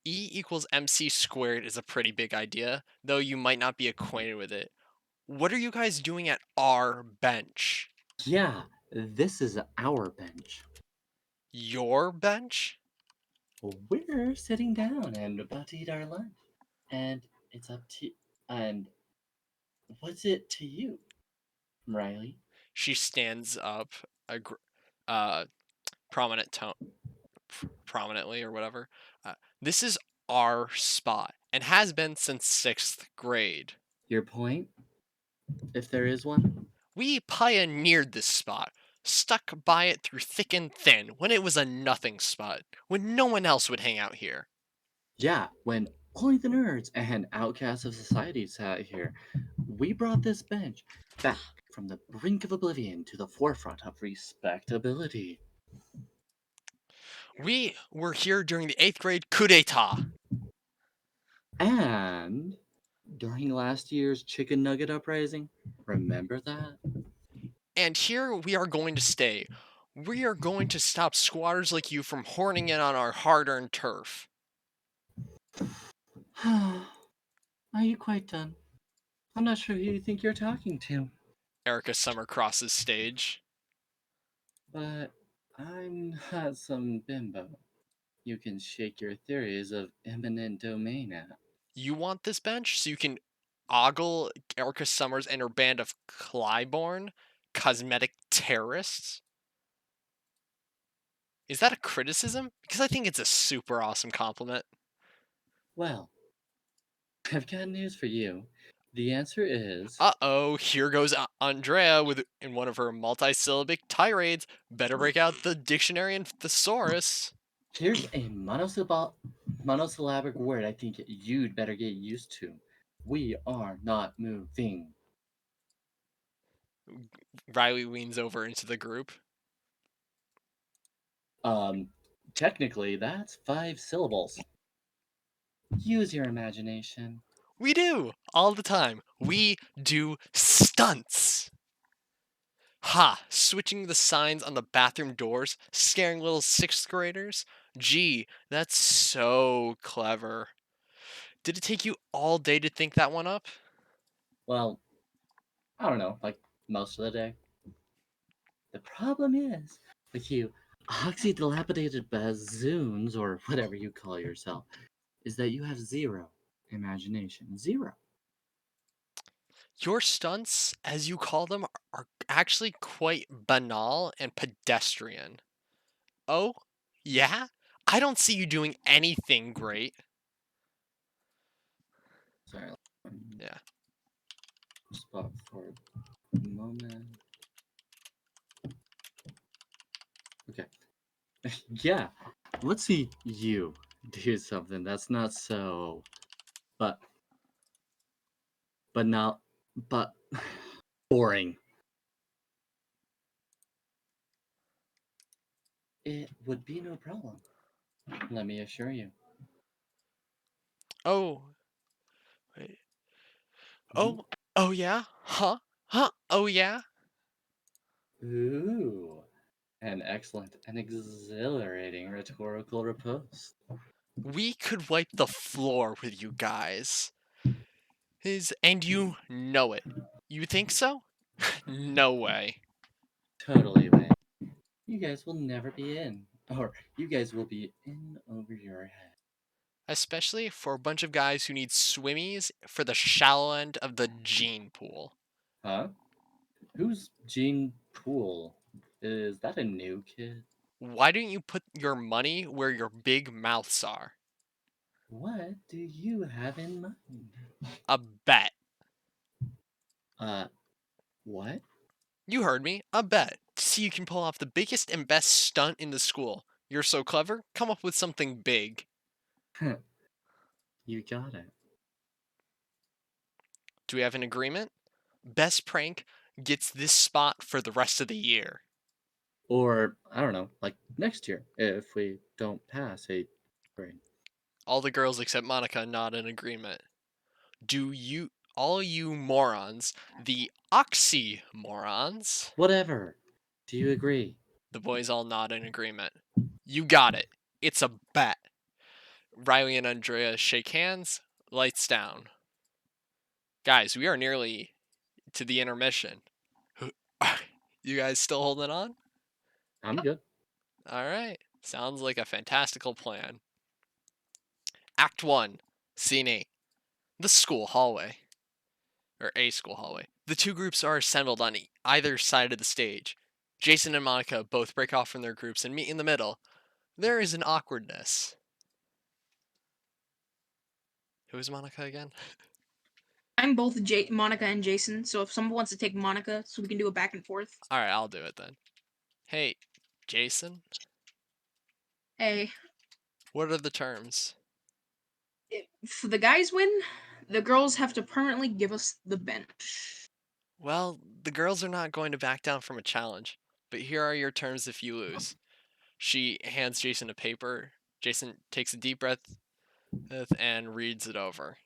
E equals MC squared is a pretty big idea, though you might not be acquainted with it. What are you guys doing at our bench? Yeah, this is our bench. Your bench? We're sitting down and about to eat our lunch. And it's up to. And what's it to you, Riley? She stands up, uh, prominently or whatever. This is our spot and has been since 6th grade. Your point? If there is one? We pioneered this spot, stuck by it through thick and thin when it was a nothing spot, when no one else would hang out here. Yeah, when only the nerds and outcasts of society sat here, we brought this bench back from the brink of oblivion to the forefront of respectability. We were here during the 8th grade coup d'etat. And during last year's chicken nugget uprising, remember that? And here we are going to stay. We are going to stop squatters like you from horning in on our hard-earned turf. Are you quite done? I'm not sure who you think you're talking to, Erica Summer crosses stage. but I'm not some bimbo you can shake your theories of eminent domain at. You want this bench so you can ogle Erica Summers and her band of Clybourne cosmetic terrorists? Is that a criticism? Because I think it's a super awesome compliment. Well, I've got news for you. The answer is Uh-oh, here goes Andrea in one of her multisyllabic tirades. Better break out the dictionary and thesaurus. here's a monosyllabic word I think you'd better get used to. We are not moving. Riley leans over into the group. Technically, that's 5 syllables. Use your imagination. We do, all the time. We do stunts. Ha! Switching the signs on the bathroom doors, scaring little 6th graders? Gee, that's so clever. Did it take you all day to think that one up? Well, I don't know, like most of the day. The problem is, with you oxy-dilapidated bazoons, or whatever you call yourself, is that you have zero imagination. Zero. Your stunts, as you call them, are actually quite banal and pedestrian. Oh, yeah? I don't see you doing anything great. Sorry. Yeah. Spot for a moment. Okay. Yeah. Let's see you do something that's not so, but not, but boring. It would be no problem. Let me assure you. Oh. Wait. Oh yeah? Huh? Oh yeah? Ooh, an excellent and exhilarating rhetorical riposte. We could wipe the floor with you guys. And you know it. You think so? No way. Totally, man. You guys will never be in. Or you guys will be in over your head. Especially for a bunch of guys who need swimmies for the shallow end of the gene pool. Huh? Who's Gene Poole? Is that a new kid? Why don't you put your money where your big mouths are? What do you have in mind? A bet. What? You heard me. A bet. To see you can pull off the biggest and best stunt in the school. You're so clever. Come up with something big. You got it. Do we have an agreement? Best prank gets this spot for the rest of the year. Or, I don't know, like next year, if we don't pass 8th grade. All the girls except Monica nod in agreement. Do you, all you morons, the oxymorons? Whatever. Do you agree? The boys all nod in agreement. You got it. It's a bet. Riley and Andrea shake hands. Lights down. Guys, we are nearly to the intermission. You guys still holding on? I'm good. All right. Sounds like a fantastical plan. Act 1, Scene 8. The school hallway. Or a school hallway. The two groups are assembled on either side of the stage. Jason and Monica both break off from their groups and meet in the middle. There is an awkwardness. Who is Monica again? I'm both Monica and Jason, so if someone wants to take Monica, so we can do a back and forth. All right, I'll do it then. Hey, Jason, Hey, what are the terms? if the guys win, the girls have to permanently give us the bench. Well, the girls are not going to back down from a challenge, but here are your terms if you lose. She hands Jason a paper. Jason takes a deep breath and reads it over.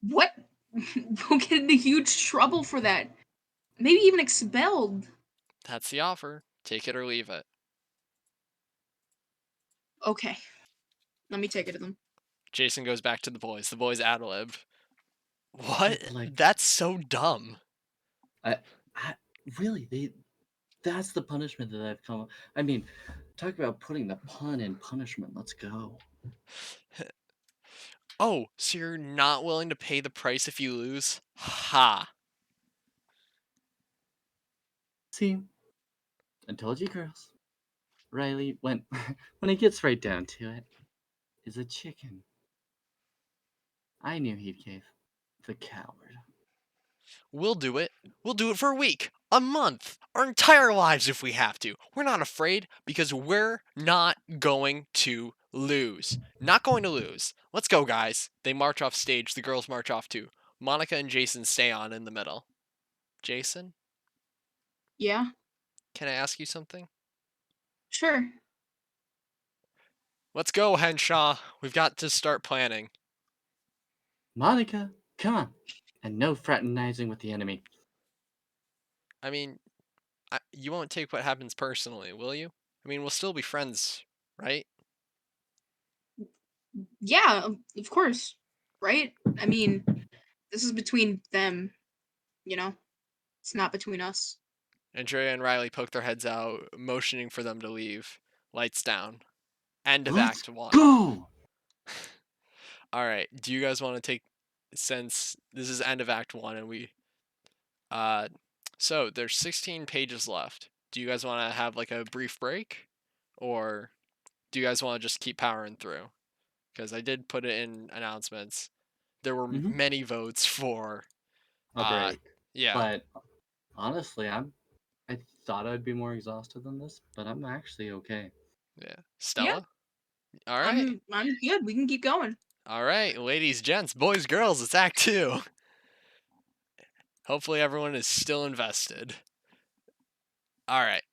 What? We'll get into huge trouble for that. Maybe even expelled. That's the offer. Take it or leave it. Okay. Let me take it to them. Jason goes back to the boys. The boys ad lib. What? Like- That's so dumb. Really, that's the punishment that I've come. I mean, talk about putting the pun in punishment. Let's go. Oh, so you're not willing to pay the price if you lose? Ha. See, I told you, girls. Riley, when when it gets right down to it, is a chicken. I knew he'd cave. The coward. We'll do it. We'll do it for a week, a month, our entire lives if we have to. We're not afraid because we're not going to lose. Not going to lose. Let's go, guys. They march off stage. The girls march off too. Monica and Jason stay on in the middle. Jason, Yeah, can I ask you something? sure. Let's go, Henshaw. We've got to start planning. Monica, come on. And no fraternizing with the enemy. I mean, you won't take what happens personally, will you? I mean, we'll still be friends, right? Yeah, of course. Right? I mean, this is between them, you know? It's not between us. Andrea and Riley poke their heads out, motioning for them to leave. Lights down. End of Let's Act 1. go! Alright, do you guys want to take, since this is end of Act 1 and we, so there's 16 pages left. Do you guys want to have like a brief break? Or do you guys want to just keep powering through? Because I did put it in announcements. There were Mhm. many votes for, A break. yeah. But honestly, I thought I'd be more exhausted than this, but I'm actually okay. Yeah. Stella? All right. I'm good. We can keep going. All right, ladies, gents, boys, girls, it's Act 2. Hopefully everyone is still invested. All right.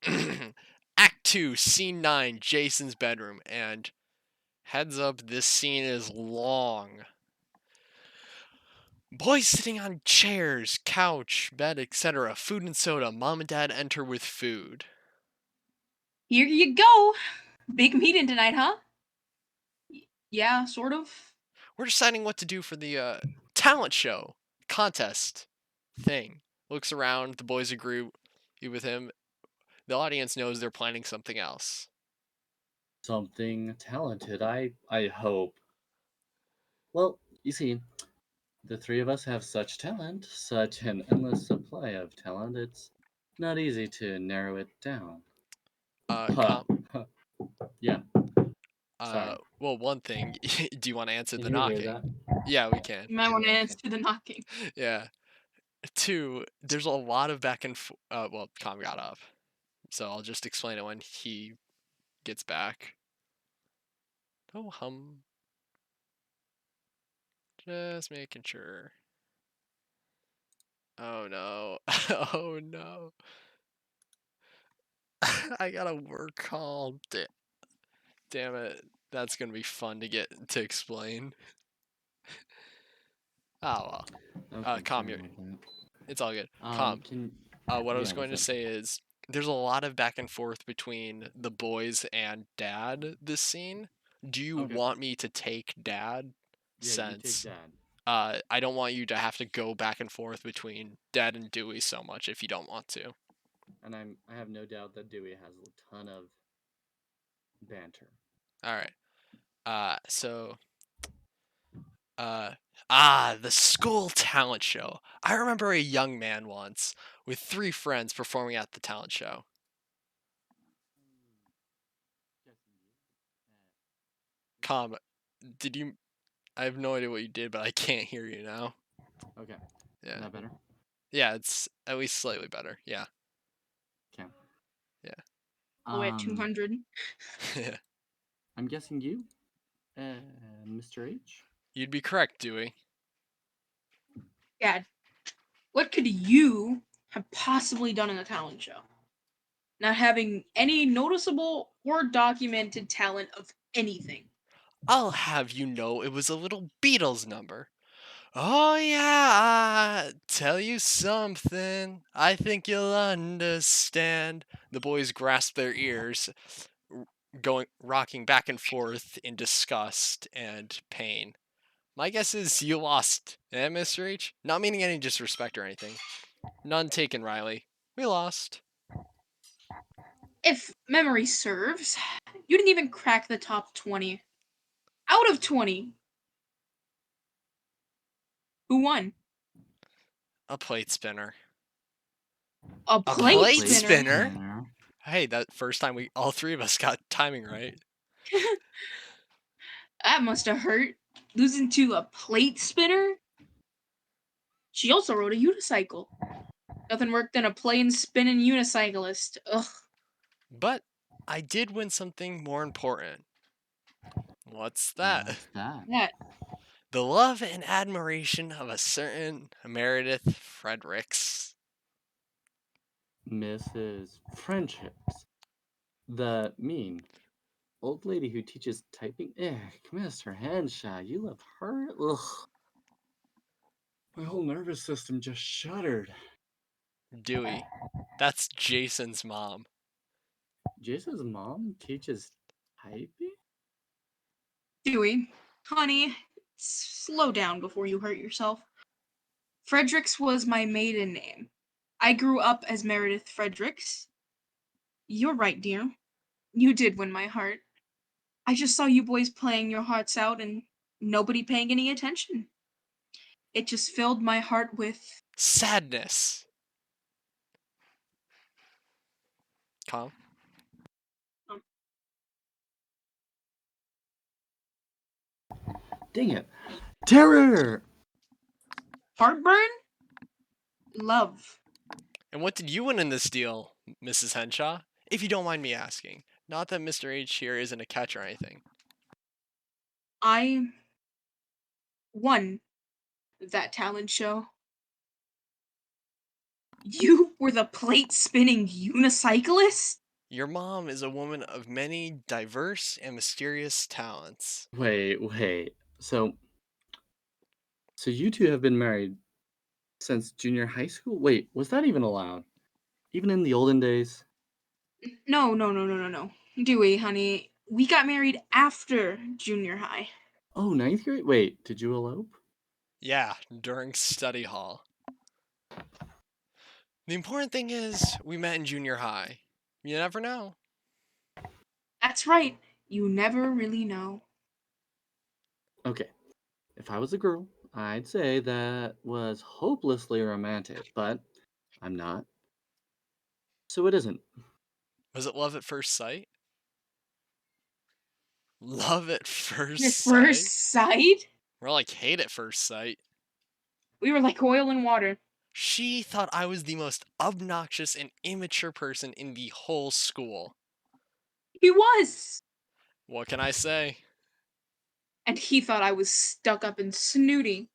Act 2, Scene 9, Jason's bedroom. And heads up, this scene is long. Boys sitting on chairs, couch, bed, etc. Food and soda. Mom and dad enter with food. Here you go. Big meeting tonight, huh? Yeah, sort of. We're deciding what to do for the talent show contest thing. Looks around, the boys agree with him. The audience knows they're planning something else. Something talented, I hope. Well, you see, the three of us have such talent, such an endless supply of talent, it's not easy to narrow it down. Com- Yeah. Sorry. well, one thing. Do you want to answer Can the you hear knocking? that? Yeah, we can. You might want to Okay. answer the knocking. Yeah. 2, there's a lot of back and well, Com got up. So I'll just explain it when he gets back. Oh, just making sure. Oh no. Oh no. I got a work call. Damn it. That's going to be fun to get to explain. Oh well. Okay, Calm sorry your. about that. It's all good. Calm. Can What I was yeah, going to what's up? say is there's a lot of back and forth between the boys and dad this scene. Do you Okay. want me to take dad? Yeah, Since you take that. I don't want you to have to go back and forth between dad and Dewey so much if you don't want to. And I have no doubt that Dewey has a ton of banter. All right. The school talent show. I remember a young man once with 3 friends performing at the talent show. Com, did you? I have no idea what you did, but I can't hear you now. Okay. Yeah. Is that better? Yeah, it's at least slightly better. Yeah. Okay. Yeah. Oh, at 200. I'm guessing you, Mr. H. You'd be correct, Dewey. Dad, what could you have possibly done in the talent show? Not having any noticeable or documented talent of anything. I'll have you know it was a little Beatles number. Oh yeah, tell you something. I think you'll understand. The boys grasp their ears. rocking back and forth in disgust and pain. My guess is you lost, eh, Mr. H? Not meaning any disrespect or anything. None taken, Riley. We lost. If memory serves, you didn't even crack the top 20. Out of 20. Who won? A plate spinner. A A plate, plate spinner. spinner? Hey, that first time all three of us got timing right. That must have hurt. Losing to a plate spinner? She also rode a unicycle. Nothing worked than a plain spinning unicyclist. Ugh. But I did win something more important. What's that? What's that? That. The love and admiration of a certain Meredith Fredericks. Mrs. Friendships. The mean old lady who teaches typing. Mr. Henshaw, you love her? Ugh. My whole nervous system just shuddered. Dewey. That's Jason's mom. Jason's mom teaches typing? Dewey, honey, slow down before you hurt yourself. Fredericks was my maiden name. I grew up as Meredith Fredericks. You're right, dear. You did win my heart. I just saw you boys playing your hearts out and nobody paying any attention. It just filled my heart with Sadness. Calm. Dang it. Terror! heartburn, love. And what did you win in this deal, Mrs. Henshaw? If you don't mind me asking. Not that Mr. H here isn't a catch or anything. I won that talent show. You were the plate spinning unicyclist? Your mom is a woman of many diverse and mysterious talents. Wait. So you two have been married since junior high school? Wait, was that even allowed? Even in the olden days? No. Dewey, honey, we got married after junior high. Oh, ninth grade? Wait, did you elope? Yeah, during study hall. The important thing is, we met in junior high. You never know. That's right. You never really know. Okay. If I was a girl, I'd say that was hopelessly romantic, but I'm not. So it isn't. Was it love at first sight? Love at first At sight? first sight? More like hate at first sight. We were like oil and water. She thought I was the most obnoxious and immature person in the whole school. He was. What can I say? And he thought I was stuck up and snooty.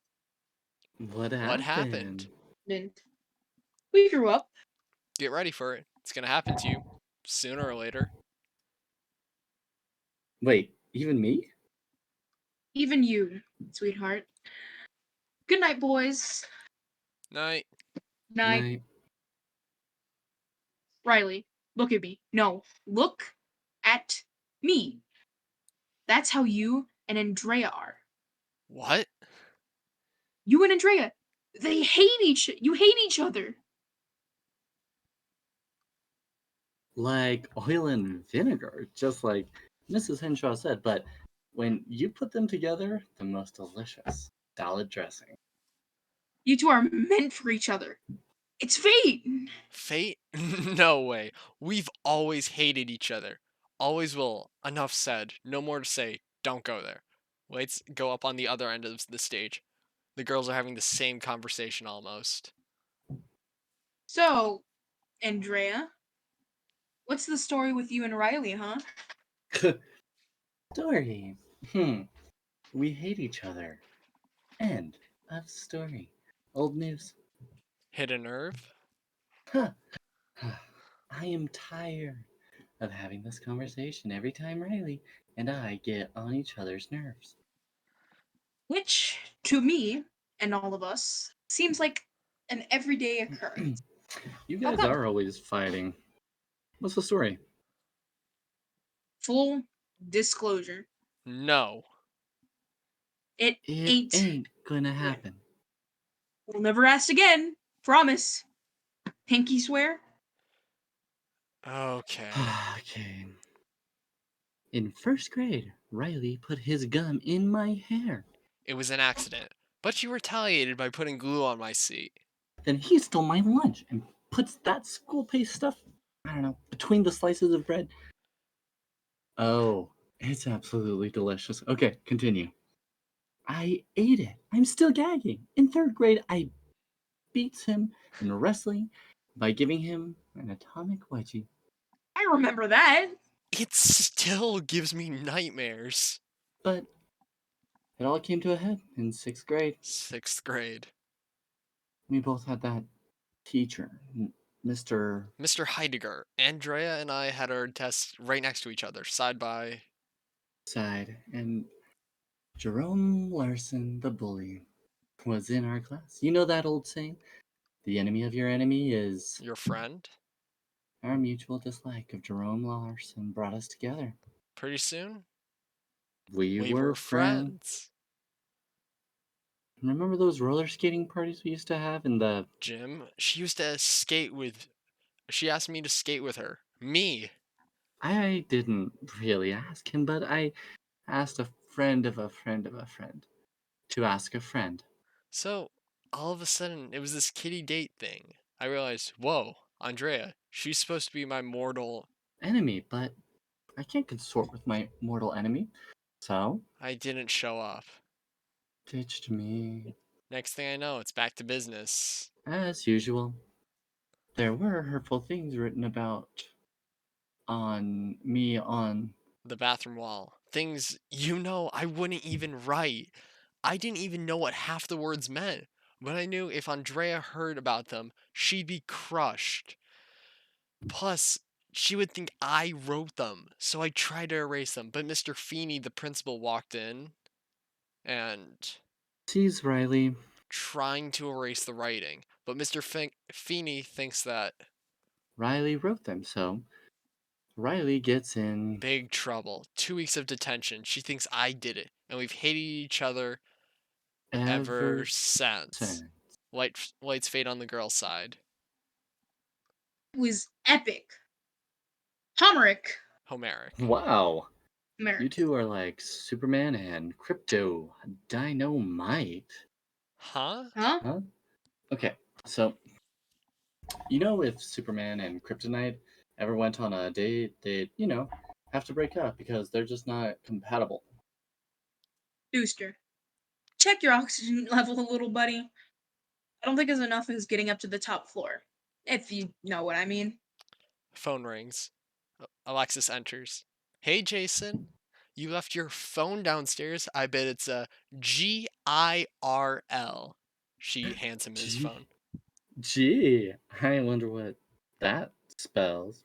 What What happened? happened? And we grew up. Get ready for it. It's gonna happen to you. Sooner or later. Wait, even me? Even you, sweetheart. Good night, boys. Night. Night. Night. Riley, look at me. No, look at me. That's how you and Andrea are. What? You and Andrea, you hate each other. Like oil and vinegar, just like Mrs. Henshaw said, but when you put them together, the most delicious salad dressing. You two are meant for each other. It's fate. Fate? No way. We've always hated each other. Always will. Enough said. No more to say. Don't go there. Let's go up on the other end of the stage. The girls are having the same conversation almost. So, Andrea, what's the story with you and Riley, huh? Story. We hate each other. End of story. Old news. Hit a nerve? Huh. I am tired of having this conversation every time Riley and I get on each other's nerves. Which, to me and all of us, seems like an everyday occurrence. You How guys come? are always fighting. What's the story? Full disclosure. No. It It ain't. ain't gonna happen. We'll never ask again. Promise. Pinky swear. Okay. Okay. In first grade, Riley put his gum in my hair. It was an accident, but you retaliated by putting glue on my seat. Then he stole my lunch and puts that school paste stuff, I don't know, between the slices of bread. Oh, it's absolutely delicious. Okay, continue. I ate it. I'm still gagging. In third grade, I beats him in wrestling by giving him an atomic wedgie. I remember that. It still gives me nightmares. But it all came to a head in sixth grade. 6th grade. We both had that teacher, Mr. Mr. Heidegger, Andrea and I had our tests right next to each other, side by. Side, and Jerome Larson, the bully, was in our class. You know that old saying? The enemy of your enemy is Your friend? our mutual dislike of Jerome Larson brought us together. Pretty soon, We we were were friends. friends. Remember those roller skating parties we used to have in the... Jim, she used to skate with. She asked me to skate with her. Me. I didn't really ask him, but I asked a friend of a friend of a friend to ask a friend. So, all of a sudden, it was this kitty date thing. I realized, whoa, Andrea, she's supposed to be my mortal. Enemy, but I can't consort with my mortal enemy. So, I didn't show up. ditched me. Next thing I know, it's back to business. As usual. There were hurtful things written about on me on... The bathroom wall. Things I wouldn't even write. I didn't even know what half the words meant. But I knew if Andrea heard about them, she'd be crushed. Plus, she would think I wrote them. So I tried to erase them. But Mr. Feeney, the principal, walked in and Sees Riley. trying to erase the writing. But Mr. Feeney thinks that Riley wrote them, so Riley gets in big trouble. 2 weeks of detention. She thinks I did it. And we've hated each other ever ever since. since. Lights fade on the girl's side. It was epic. Homeric. Homeric. Wow. You Homeric. two are like Superman and Crypto Dynamite. Huh? Huh? Huh? Okay, so you know if Superman and Kryptonite ever went on a date, they'd, have to break up because they're just not compatible. Booster. Check your oxygen level a little, buddy. I don't think as enough as getting up to the top floor. If you know what I mean. Phone rings. Alexis enters. Hey, Jason. You left your phone downstairs. I bet it's a GIRL. She hands him his G- phone. Gee, I wonder what that spells.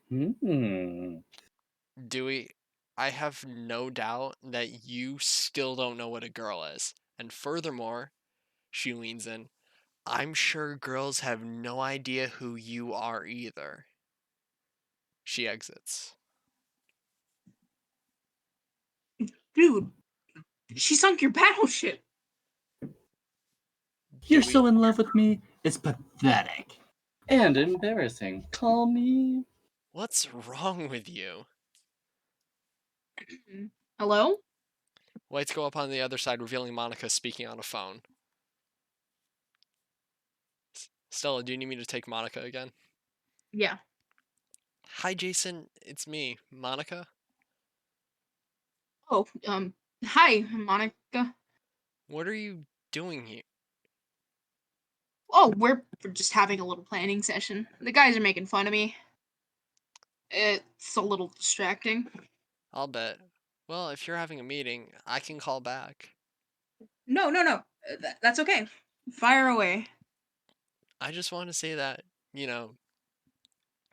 Dewey, I have no doubt that you still don't know what a girl is. And furthermore, she leans in, I'm sure girls have no idea who you are either. She exits. Dude, she sunk your battleship. You're Dewey, so in love with me, it's pathetic. And embarrassing. Call me... what's wrong with you? Hello? Lights go up on the other side, revealing Monica speaking on a phone. Stella, do you need me to take Monica again? Yeah. Hi, Jason. It's me, Monica. Oh, hi, Monica. What are you doing here? Oh, we're just having a little planning session. The guys are making fun of me. It's a little distracting. I'll bet. Well, if you're having a meeting, I can call back. No. That's okay. Fire away. I just want to say that,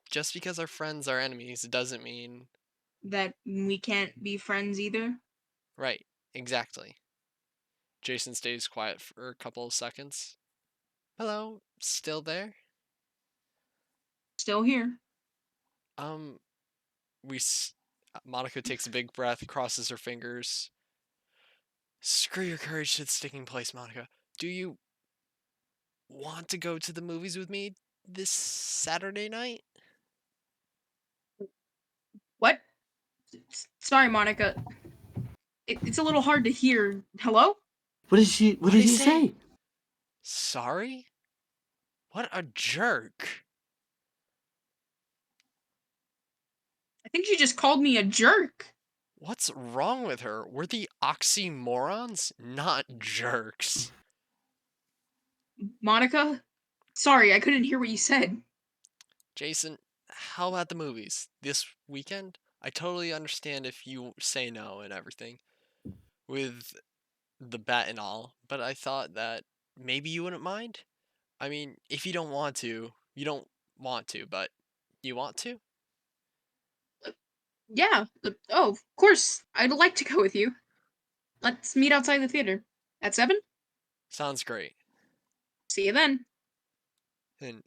just because our friends are enemies doesn't mean. That we can't be friends either. Right, exactly. Jason stays quiet for a couple of seconds. Hello, still there? Still here. Um, we. Monica takes a big breath, crosses her fingers. Screw your courage to the sticking place, Monica. Do you want to go to the movies with me this Saturday night? What? Sorry, Monica. It's a little hard to hear. Hello? What did she? What What'd did he he say? say? Sorry? What a jerk. I think she just called me a jerk. What's wrong with her? We're the oxymorons, not jerks. Monica? Sorry, I couldn't hear what you said. Jason, how about the movies? This weekend? I totally understand if you say no and everything with the bet and all, but I thought that maybe you wouldn't mind? I mean, if you don't want to, you don't want to, but you want to? Yeah. Oh, of course. I'd like to go with you. Let's meet outside the theater. At 7? Sounds great. See you then. And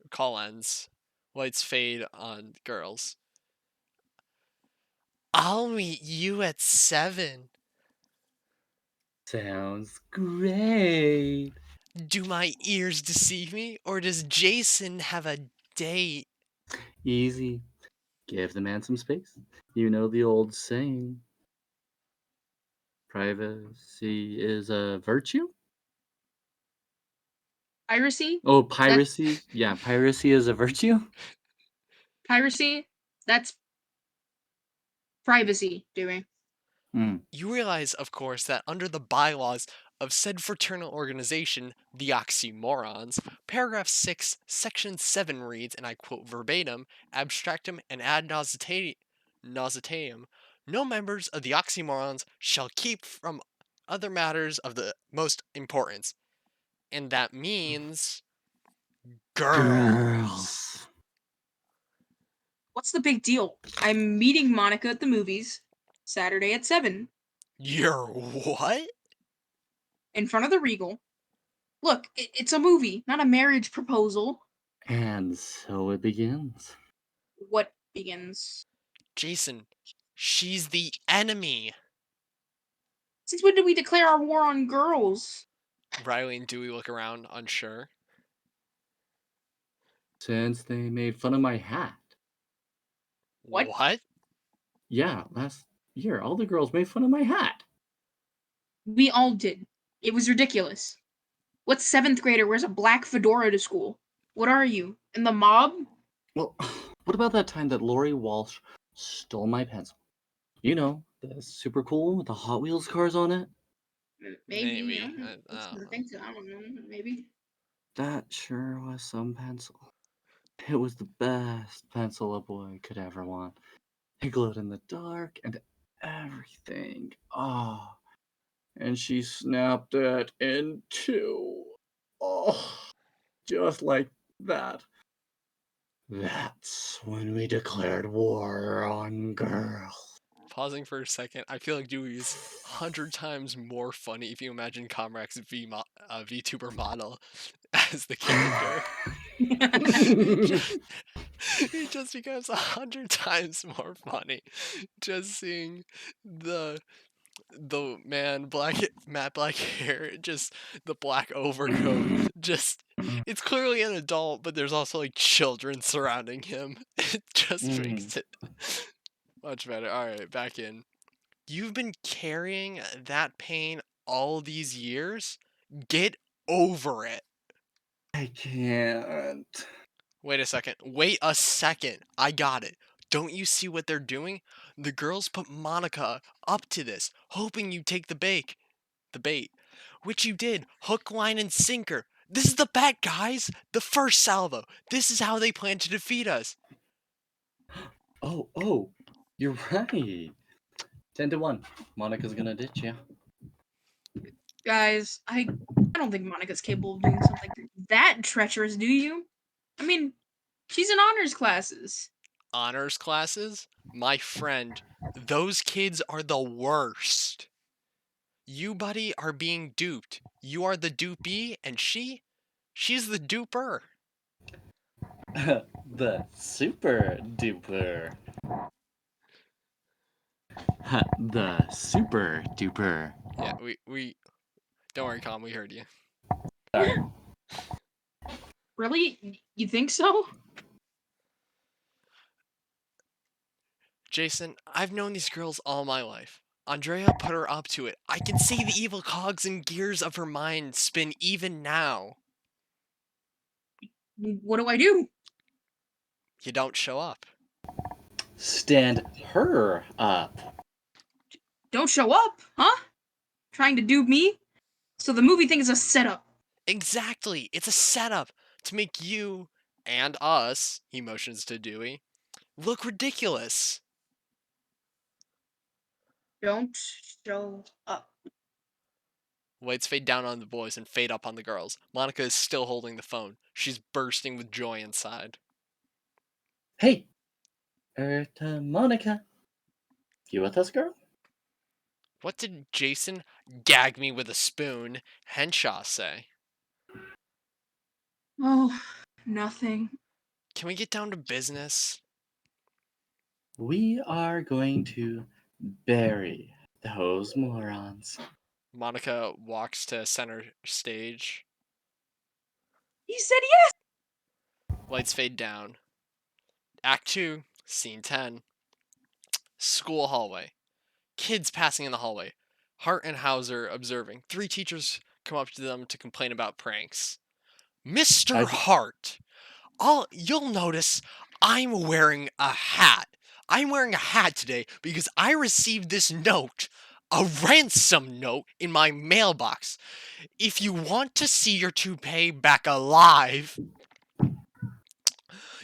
call ends. Lights fade on girls. I'll meet you at 7. Sounds great. Do my ears deceive me, or does Jason have a date? Easy. Give the man some space. You know the old saying. Privacy is a virtue? Piracy? Oh, piracy? Yeah, piracy is a virtue? Piracy? That's privacy, Dewey. Hmm. You realize, of course, that under the bylaws of said fraternal organization, the Oxymorons, paragraph 6, section 7 reads, and I quote verbatim, abstractum and ad nauseatum, no members of the Oxymorons shall keep from other matters of the most importance. And that means girls. What's the big deal? I'm meeting Monica at the movies Saturday at 7 You're what? in front of the Regal. Look, it's a movie, not a marriage proposal. And so it begins. What begins? Jason, she's the enemy. Since when did we declare our war on girls? Riley and Dewey look around, unsure. Since they made fun of my hat. What? What? Yeah, last year, all the girls made fun of my hat. We all did. It was ridiculous. What 7th grader wears a black fedora to school? What are you? In the mob? Well, what about that time that Lori Walsh stole my pencil? You know, the super cool one with the Hot Wheels cars on it? Maybe. Maybe. I don't know. I don't know. I think so. I don't know. Maybe. That sure was some pencil. It was the best pencil a boy could ever want. It glowed in the dark and everything. Oh, and she snapped it in two. Oh, just like that. That's when we declared war on girls. Pausing for a second, I feel like Dewey is 100 times more funny if you imagine Comrac's VTuber model as the character. He just becomes 100 times more funny just seeing the man matte black hair, just the black overcoat, just it's clearly an adult, but there's also like children surrounding him. It just makes it much better. All right, back in. You've been carrying that pain all these years. Get over it. I can't. Wait a second. Wait a second. I got it. Don't you see what they're doing? The girls put Monica up to this, hoping you take the bait, which you did, hook, line, and sinker. This is the bet, guys. The first salvo. This is how they plan to defeat us. Oh, you're right. 10-1. Monica's gonna ditch you. Guys, I don't think Monica's capable of doing something that treacherous, do you? I mean, she's in honors classes. Honors classes? My friend, those kids are the worst. You, buddy, are being duped. You are the dupee, and she's the duper. The super duper. The super duper. Yeah, we don't worry, Calm, we heard you. Sorry. Really? You think so? Jason, I've known these girls all my life. Andrea put her up to it. I can see the evil cogs and gears of her mind spin even now. What do I do? You don't show up. Stand her up. Don't show up, huh? Trying to dupe me? So the movie thing is a setup. Exactly. It's a setup to make you and us, he motions to Dewey, look ridiculous. Don't show up. Lights fade down on the boys and fade up on the girls. Monica is still holding the phone. She's bursting with joy inside. Hey, Monica. You with us, girl? What did Jason gag me with a spoon, Henshaw say? Oh, nothing. Can we get down to business? We are going to bury those morons. Monica walks to center stage. He said yes! Lights fade down. Act 2, Scene 10. School hallway. Kids passing in the hallway. Hart and Hauser observing. 3 teachers come up to them to complain about pranks. Mr. I- Hart, you'll notice I'm wearing a hat. I'm wearing a hat today because I received this note, a ransom note, in my mailbox. If you want to see your toupee back alive,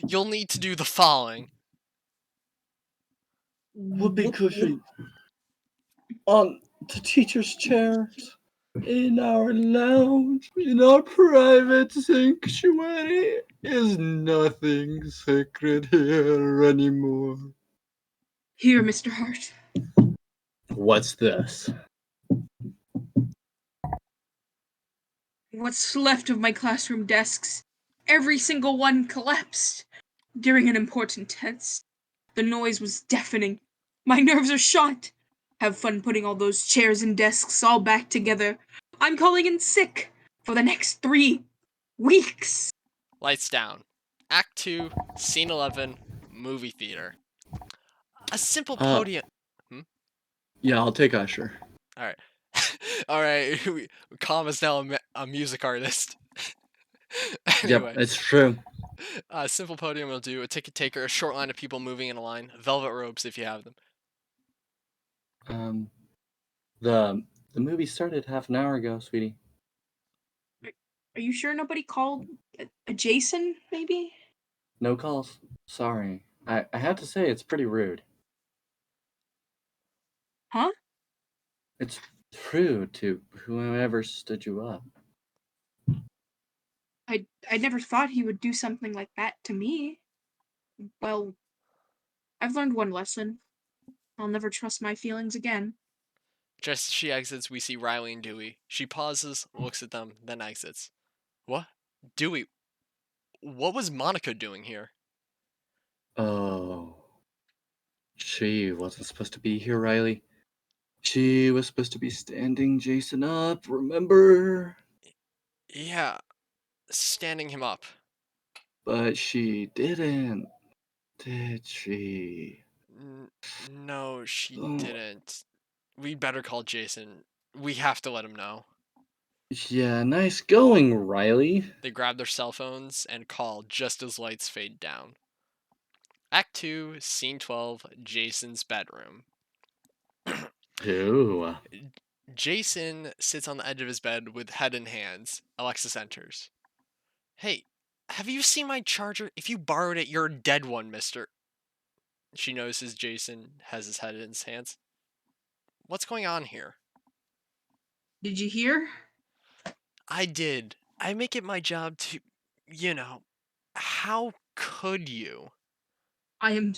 you'll need to do the following. Whoopee cushion on the teacher's chairs in our lounge, in our private sanctuary, is nothing sacred here anymore. Here, Mr. Hart. What's this? What's left of my classroom desks. Every single one collapsed during an important test. The noise was deafening. My nerves are shot. Have fun putting all those chairs and desks all back together. I'm calling in sick for the next 3 weeks. Lights down. Act 2, Scene 11, movie theater. A simple podium. Yeah, I'll take Usher. Alright. Alright, Calm is now a music artist. Anyway, Yep, it's true. a simple podium will do. A ticket taker, a short line of people moving in a line, velvet robes if you have them. The movie started half an hour ago, sweetie. Are you sure nobody called a Jason, maybe? No calls. Sorry. I have to say it's pretty rude. Huh? It's rude to whoever stood you up. I never thought he would do something like that to me. Well, I've learned one lesson. I'll never trust my feelings again. Just as she exits, we see Riley and Dewey. She pauses, looks at them, then exits. What? Dewey, what was Monica doing here? Oh. She wasn't supposed to be here, Riley. She was supposed to be standing Jason up, remember? Yeah, standing him up. But she didn't, did she? No, she Oh. didn't. We'd better call Jason. We have to let him know. Yeah, nice going, Riley. They grab their cell phones and call just as lights fade down. Act 2, Scene 12, Jason's bedroom. Ooh. Jason sits on the edge of his bed with head in hands. Alexis enters. Hey, have you seen my charger? If you borrowed it, you're a dead one, mister. She notices Jason has his head in his hands. What's going on here? Did you hear? I did. I make it my job to, how could you? I am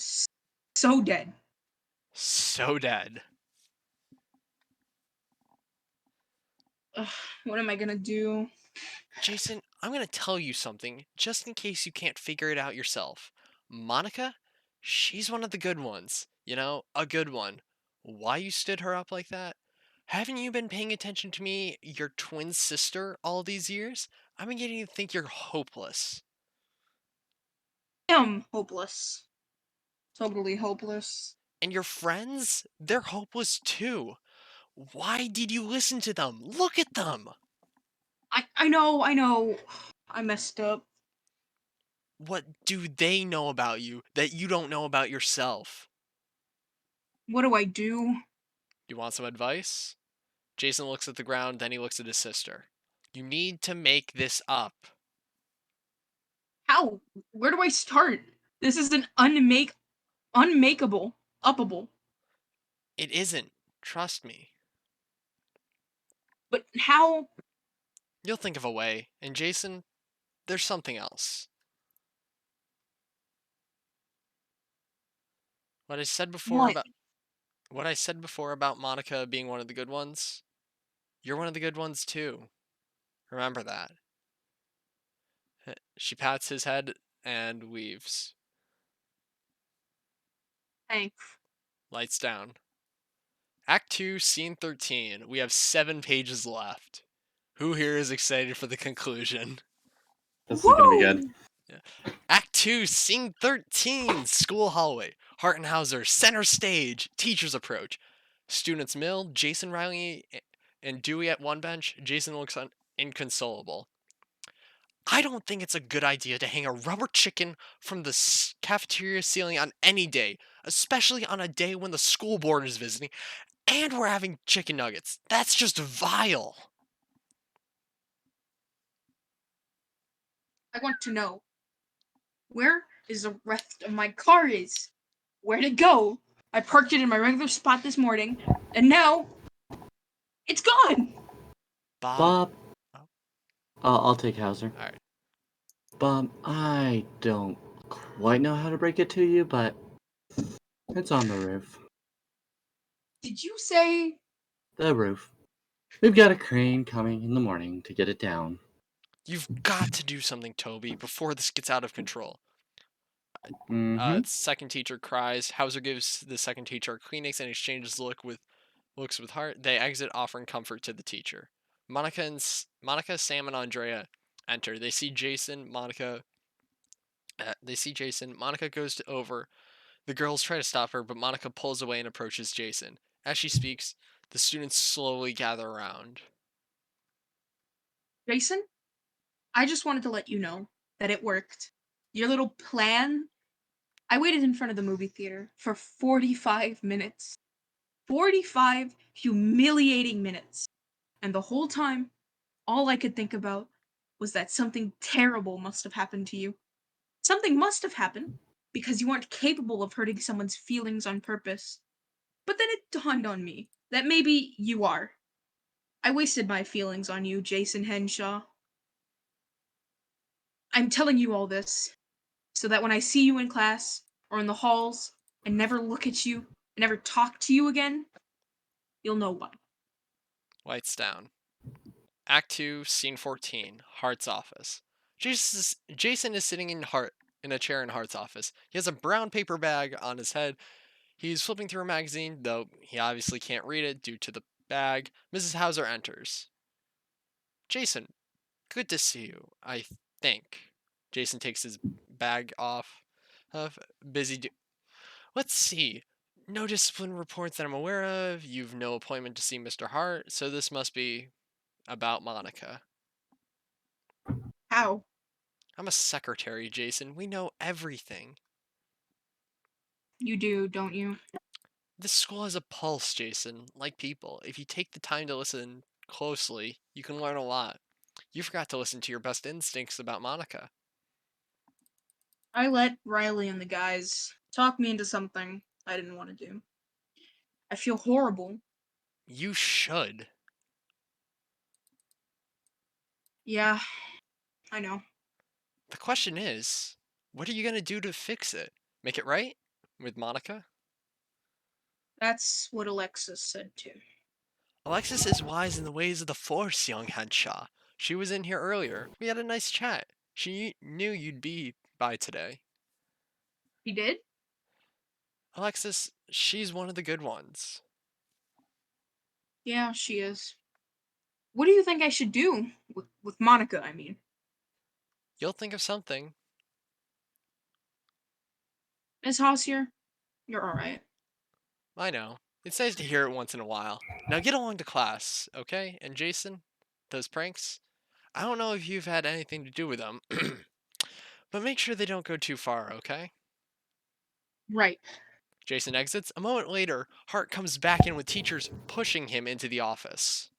so dead. So dead. Ugh, what am I gonna do? Jason, I'm going to tell you something, just in case you can't figure it out yourself. Monica, she's one of the good ones. A good one. why you stood her up like that? Haven't you been paying attention to me, your twin sister, all these years? I'm beginning to think you're hopeless. I am hopeless. Totally hopeless. And your friends? They're hopeless too. Why did you listen to them? Look at them! I know. I messed up. What do they know about you that you don't know about yourself? What do I do? You want some advice? Jason looks at the ground, then he looks at his sister. You need to make this up. How? Where do I start? This is an unmakeable, uppable. It isn't. Trust me. But how? You'll think of a way. And Jason, there's something else. What I said before What? about what I said before about Monica being one of the good ones, you're one of the good ones too. Remember that. She pats his head and leaves. Thanks. Lights down. Act 2, Scene 13. We have 7 pages left. Who here is excited for the conclusion? This is gonna be good. Act 2, Scene 13. School hallway. Hartenhauser, center stage. Teachers approach. Students mill. Jason, Riley, and Dewey at one bench. Jason looks inconsolable. I don't think it's a good idea to hang a rubber chicken from the cafeteria ceiling on any day, especially on a day when the school board is visiting and we're having chicken nuggets. That's just vile. I want to know. Where is the rest of my car is? Where'd it go? I parked it in my regular spot this morning, and now it's gone. Bob. Bob. I'll take Hauser. Alright. Bob, I don't quite know how to break it to you, but it's on the roof. Did you say? The roof. We've got a crane coming in the morning to get it down. You've got to do something, Toby, before this gets out of control. Mm-hmm. Second teacher cries. Hauser gives the second teacher a Kleenex and exchanges looks with Hart. They exit, offering comfort to the teacher. Monica, Sam, and Andrea enter. They see Jason. Monica goes over. The girls try to stop her, but Monica pulls away and approaches Jason. As she speaks, the students slowly gather around. Jason? I just wanted to let you know that it worked. Your little plan. I waited in front of the movie theater for 45 minutes. 45 humiliating minutes. And the whole time, all I could think about was that something terrible must have happened to you. Something must have happened because you aren't capable of hurting someone's feelings on purpose. But then it dawned on me that maybe you are. I wasted my feelings on you, Jason Henshaw. I'm telling you all this so that when I see you in class or in the halls and never look at you and never talk to you again, you'll know why. Lights down. Act 2, Scene 14. Hart's office. Jason is sitting in a chair in Hart's office. He has a brown paper bag on his head. He's flipping through a magazine, though he obviously can't read it due to the bag. Mrs. Hauser enters. Jason, good to see you, I think. Jason takes his bag off. Let's see. No discipline reports that I'm aware of. You've no appointment to see Mr. Hart, so this must be about Monica. How? I'm a secretary, Jason. We know everything. You do, don't you? This school has a pulse, Jason, like people. If you take the time to listen closely, you can learn a lot. You forgot to listen to your best instincts about Monica. I let Riley and the guys talk me into something I didn't want to do. I feel horrible. You should. Yeah, I know. The question is, what are you going to do to fix it? Make it right? With Monica? That's what Alexis said too. Alexis is wise in the ways of the Force, young Henshaw. She was in here earlier. We had a nice chat. She knew you'd be by today. He did? Alexis, she's one of the good ones. Yeah, she is. What do you think I should do with Monica? I mean, You'll think of something. Miss Hossier, you're all right. I know. It's nice to hear it once in a while. Now get along to class, okay? And Jason, those pranks, I don't know if you've had anything to do with them, but make sure they don't go too far, okay? Right. Jason exits. A moment later, Hart comes back in with teachers pushing him into the office.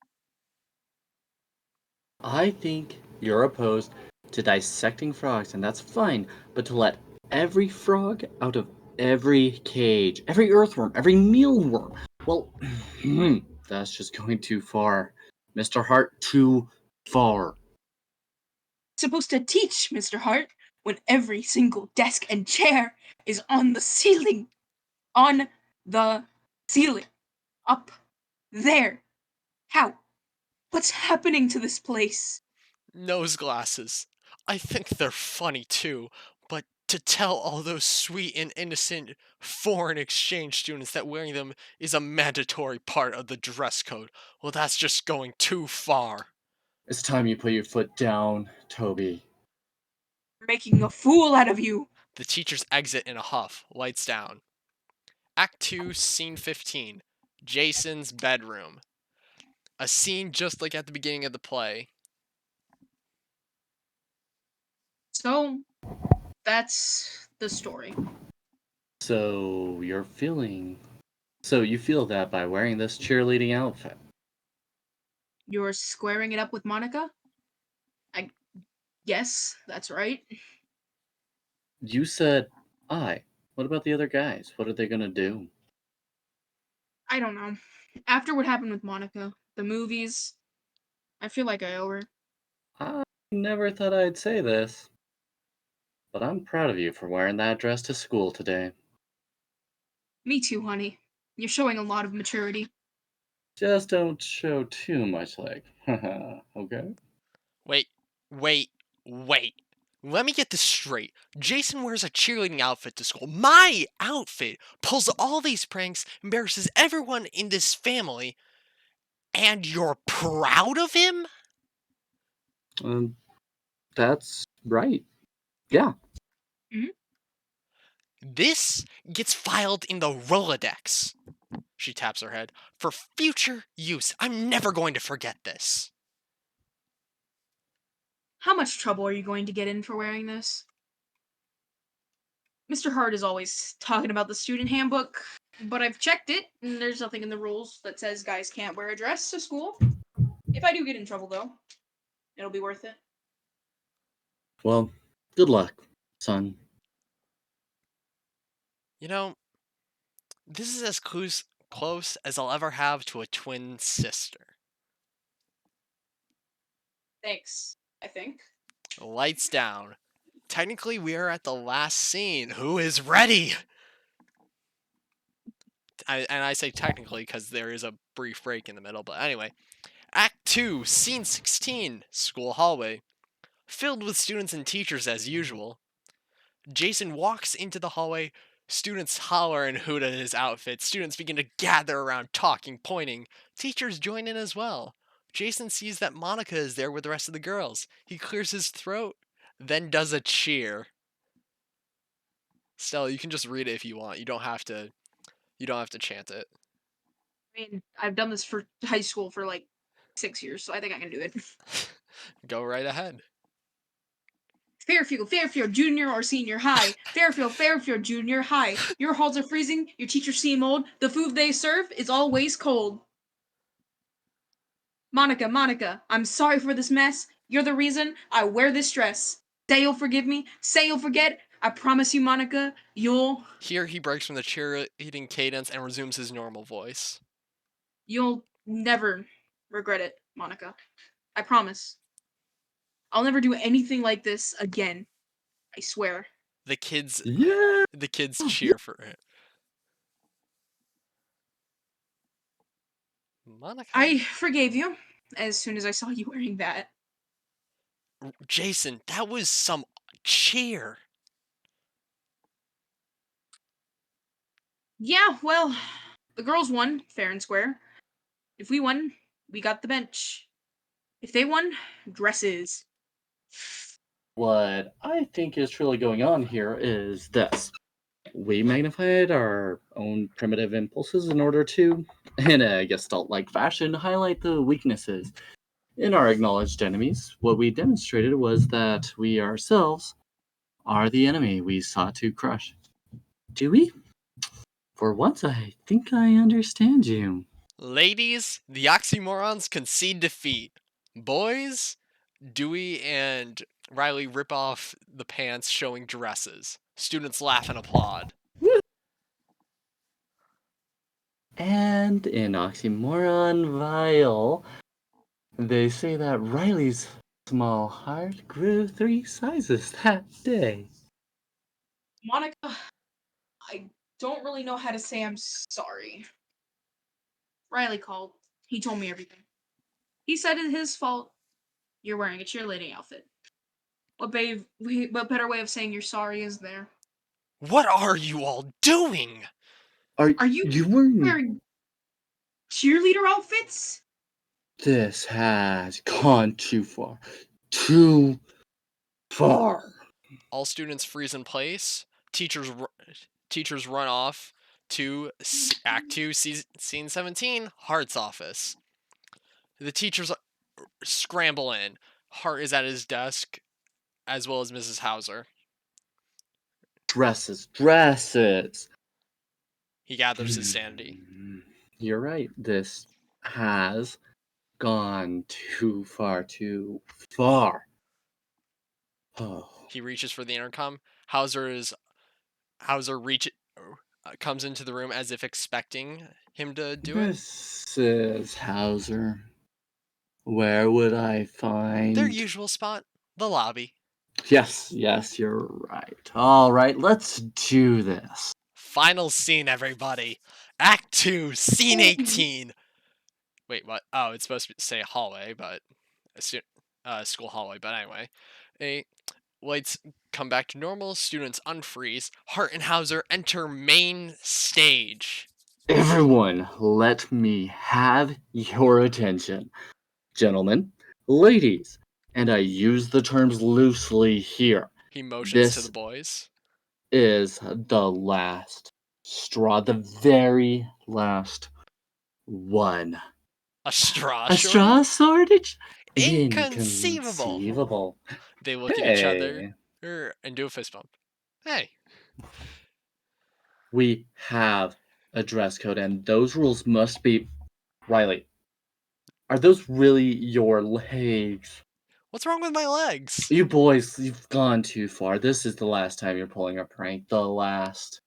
I think you're opposed to dissecting frogs, and that's fine, but to let every frog out of every cage, every earthworm, every mealworm, well, that's just going too far. Mr. Hart, too far. Supposed to teach, Mr. Hart, when every single desk and chair is on the ceiling. On the ceiling. Up there. How? What's happening to this place? Nose glasses. I think they're funny too, but to tell all those sweet and innocent foreign exchange students that wearing them is a mandatory part of the dress code, well, that's just going too far. It's time you put your foot down, Toby. We're making a fool out of you. The teachers exit in a huff, lights down. Act 2, Scene 15. Jason's bedroom. A scene just like at the beginning of the play. So, that's the story. So you feel that by wearing this cheerleading outfit. You're squaring it up with Monica? I guess that's right. You said I. What about the other guys? What are they gonna do? I don't know. After what happened with Monica, the movies, I feel like I owe her. I never thought I'd say this, but I'm proud of you for wearing that dress to school today. Me too, honey. You're showing a lot of maturity. Just don't show too much like, haha, okay? Wait, wait, wait. Let me get this straight. Jason wears a cheerleading outfit to school. My outfit pulls all these pranks, embarrasses everyone in this family, and you're proud of him? Um, that's right. Yeah. This gets filed in the Rolodex. She taps her head. For future use. I'm never going to forget this. How much trouble are you going to get in for wearing this? Mr. Hart is always talking about the student handbook, but I've checked it, and there's nothing in the rules that says guys can't wear a dress to school. If I do get in trouble, though, it'll be worth it. Well, good luck, son. You know, this is as close as I'll ever have to a twin sister. Thanks, I think. Lights down. Technically, we are at the last scene. Who is ready? And I say technically because there is a brief break in the middle, but anyway. Act 2, Scene 16, School Hallway. Filled with students and teachers as usual. Jason walks into the hallway. Students holler and hoot at his outfit. Students begin to gather around, talking, pointing. Teachers join in as well. Jason sees that Monica is there with the rest of the girls. He clears his throat, then does a cheer. Stella, you can just read it if you want. You don't have to. You don't have to chant it. I mean, I've done this for high school for like 6 years, so I think I can do it. Go right ahead. Fairfield, junior or senior high. Fairfield, junior high. Your halls are freezing, your teachers seem old, the food they serve is always cold. Monica, I'm sorry for this mess. You're the reason I wear this dress. Say you'll forgive me, say you'll forget. I promise you, Monica, you'll Here he breaks from the cheerleading cadence and resumes his normal voice. never regret it, Monica. I promise. I'll never do anything like this again. I swear. The kids Yeah. cheer for it. Monica. I forgave you as soon as I saw you wearing that. Jason, that was some cheer. Yeah, well, the girls won, fair and square. If we won, we got the bench. If they won, dresses. What I think is truly going on here is this. We magnified our own primitive impulses in order to, in a Gestalt-like fashion, highlight the weaknesses in our acknowledged enemies. What we demonstrated was that we ourselves are the enemy we sought to crush. Do we? For once, I think I understand you. Ladies, the oxymorons concede defeat. Boys, Dewey and Riley rip off the pants showing dresses. Students laugh and applaud. And in Oxymoron Vile, they say that Riley's small heart grew 3 sizes that day. Monica, I don't really know how to say I'm sorry. Riley called. He told me everything. He said it's his fault. You're wearing a cheerleading outfit. What better way of saying you're sorry is there? What are you all doing? Are you wearing cheerleader outfits? This has gone too far. Too far. All students freeze in place. Teachers run off to Act 2, Scene 17, Hart's office. The teachers scramble in. Hart is at his desk, as well as Mrs. Hauser. Dresses. He gathers his sanity. You're right. This has gone too far. Oh. He reaches for the intercom. Hauser comes into the room as if expecting him to do it. Mrs. Hauser, where would I find... Their usual spot, the lobby. Yes, you're right. All right, let's do this. Final scene, everybody. Act 2, Scene 18. Wait, what? Oh, it's supposed to say hallway, but school hallway. But anyway, lights come back to normal. Students unfreeze. Hart and Hauser enter main stage. Everyone, let me have your attention. Gentlemen, ladies, and I use the terms loosely here. He motions to This the boys. is the last straw, the very last one. A straw A shortage? straw shortage? Inconceivable. Inconceivable. They look at each other Hey. and do a fist bump. Hey. We have a dress code, and those rules must be... Riley, are those really your legs? What's wrong with my legs? You boys, you've gone too far. This is the last time you're pulling a prank. The last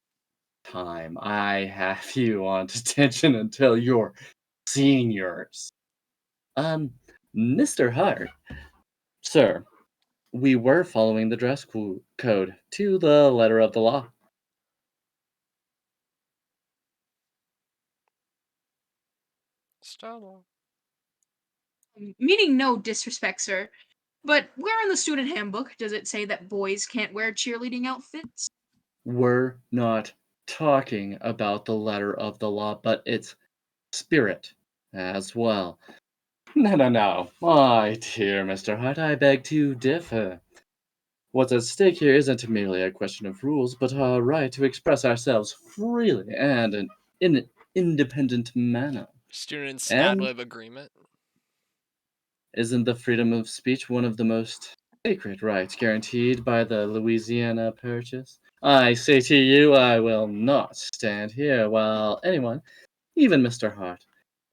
time I have you on detention until you're seniors. Mr. Hart, sir, we were following the dress code to the letter of the law. Stella. Meaning no disrespect, sir. But where in the student handbook does it say that boys can't wear cheerleading outfits? We're not talking about the letter of the law, but its spirit as well. No. My dear Mr. Hart, I beg to differ. What's at stake here isn't merely a question of rules, but our right to express ourselves freely and in an independent manner. Students And- ad-lib agreement. Isn't the freedom of speech one of the most sacred rights guaranteed by the Louisiana Purchase? I say to you, I will not stand here while anyone, even Mr. Hart,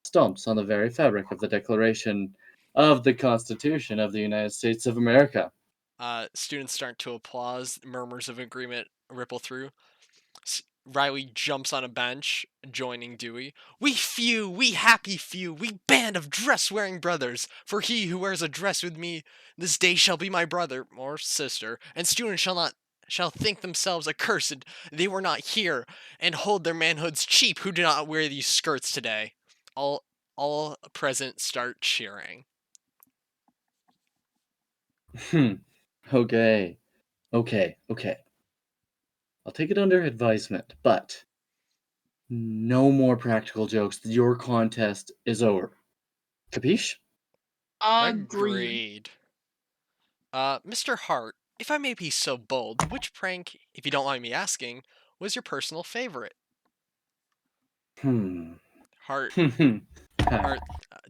stomps on the very fabric of the Declaration of the Constitution of the United States of America. Students start to applaud. Murmurs of agreement ripple through. Riley jumps on a bench, joining Dewey. We happy few, we band of dress-wearing brothers. For he who wears a dress with me this day shall be my brother or sister, and students shall think themselves accursed they were not here, and hold their manhoods cheap who do not wear these skirts today. All present start cheering. Okay. I'll take it under advisement, but No more practical jokes. Your contest is over. Capiche? Agreed. Mr. Hart, if I may be so bold, which prank, if you don't mind me asking, was your personal favorite? Hmm. Hart I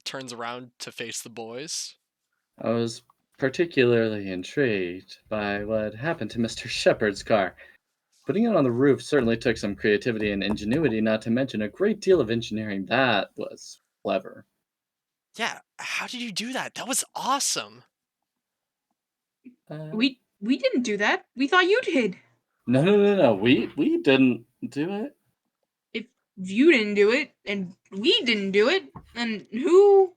turns around to face the boys. was particularly intrigued by what happened to Mr. Shepard's car. Putting it on the roof certainly took some creativity and ingenuity, not to mention a great deal of engineering. That was clever. Yeah, how did you do that? That was awesome. Uh, We didn't do that. We thought you did. no. We didn't do it. If you didn't do it and we didn't do it, then who?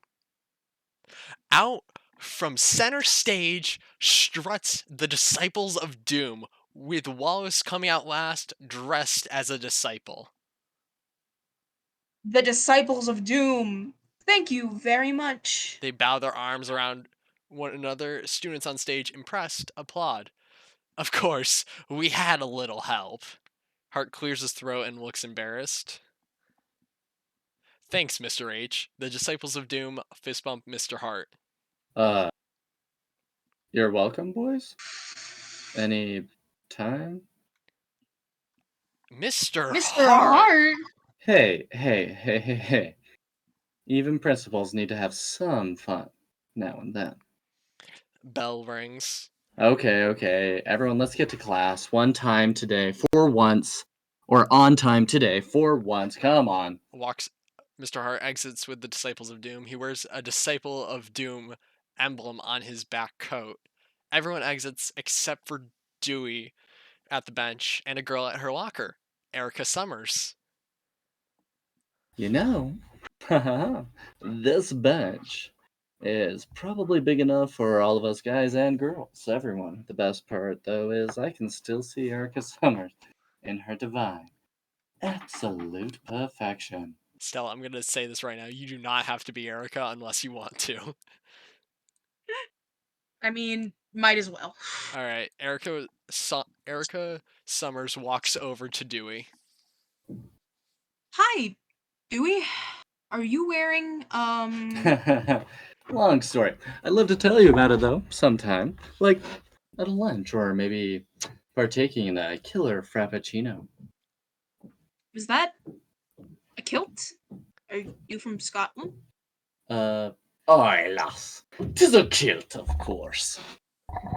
Out from center stage struts the Disciples of Doom, with Wallace coming out last, dressed as a disciple. The Disciples of Doom. Thank you very much. They bow their arms around one another. Students on stage, impressed, applaud. Of course, we had a little help. Hart clears his throat and looks embarrassed. Thanks, Mr. H. The Disciples of Doom fist bump Mr. Hart. You're welcome, boys. Any time? Mr. Mr. Hart! Hart. Hey. Even principals need to have some fun now and then. Bell rings. Okay. Everyone, let's get to class. One time today, for once. Or on time today, for once. Come on. Mr. Hart exits with the Disciples of Doom. He wears a Disciple of Doom emblem on his back coat. Everyone exits except for Dewey at the bench and a girl at her locker, Erica Summers. You know, this bench is probably big enough for all of us guys and girls, everyone. The best part, though, is I can still see Erica Summers in her divine, absolute perfection. Stella, I'm going to say this right now. You do not have to be Erica unless you want to. I mean, might as well. All right, Erica Summers walks over to Dewey. Hi, Dewey. Are you wearing Long story. I'd love to tell you about it, though, sometime. Like at a lunch, or maybe partaking in a killer frappuccino. was that a kilt? Are you from Scotland? Aye, lass. 'Tis a kilt, of course. Are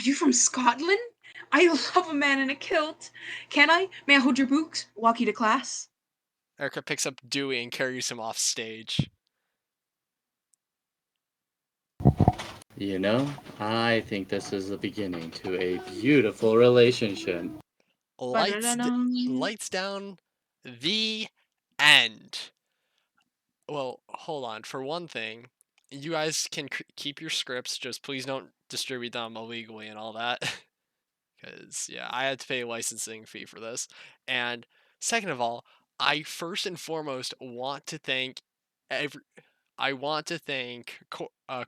you from Scotland? I love a man in a kilt. Can I? May I hold your boots? Walk you to class? Erica picks up Dewey and carries him off stage. You know, I think this is the beginning to a beautiful relationship. Lights down, the end. Well, hold on. For one thing, you guys can keep your scripts, just please don't distribute them illegally and all that. Because, yeah, I had to pay a licensing fee for this. And second of all, I first and foremost want to thank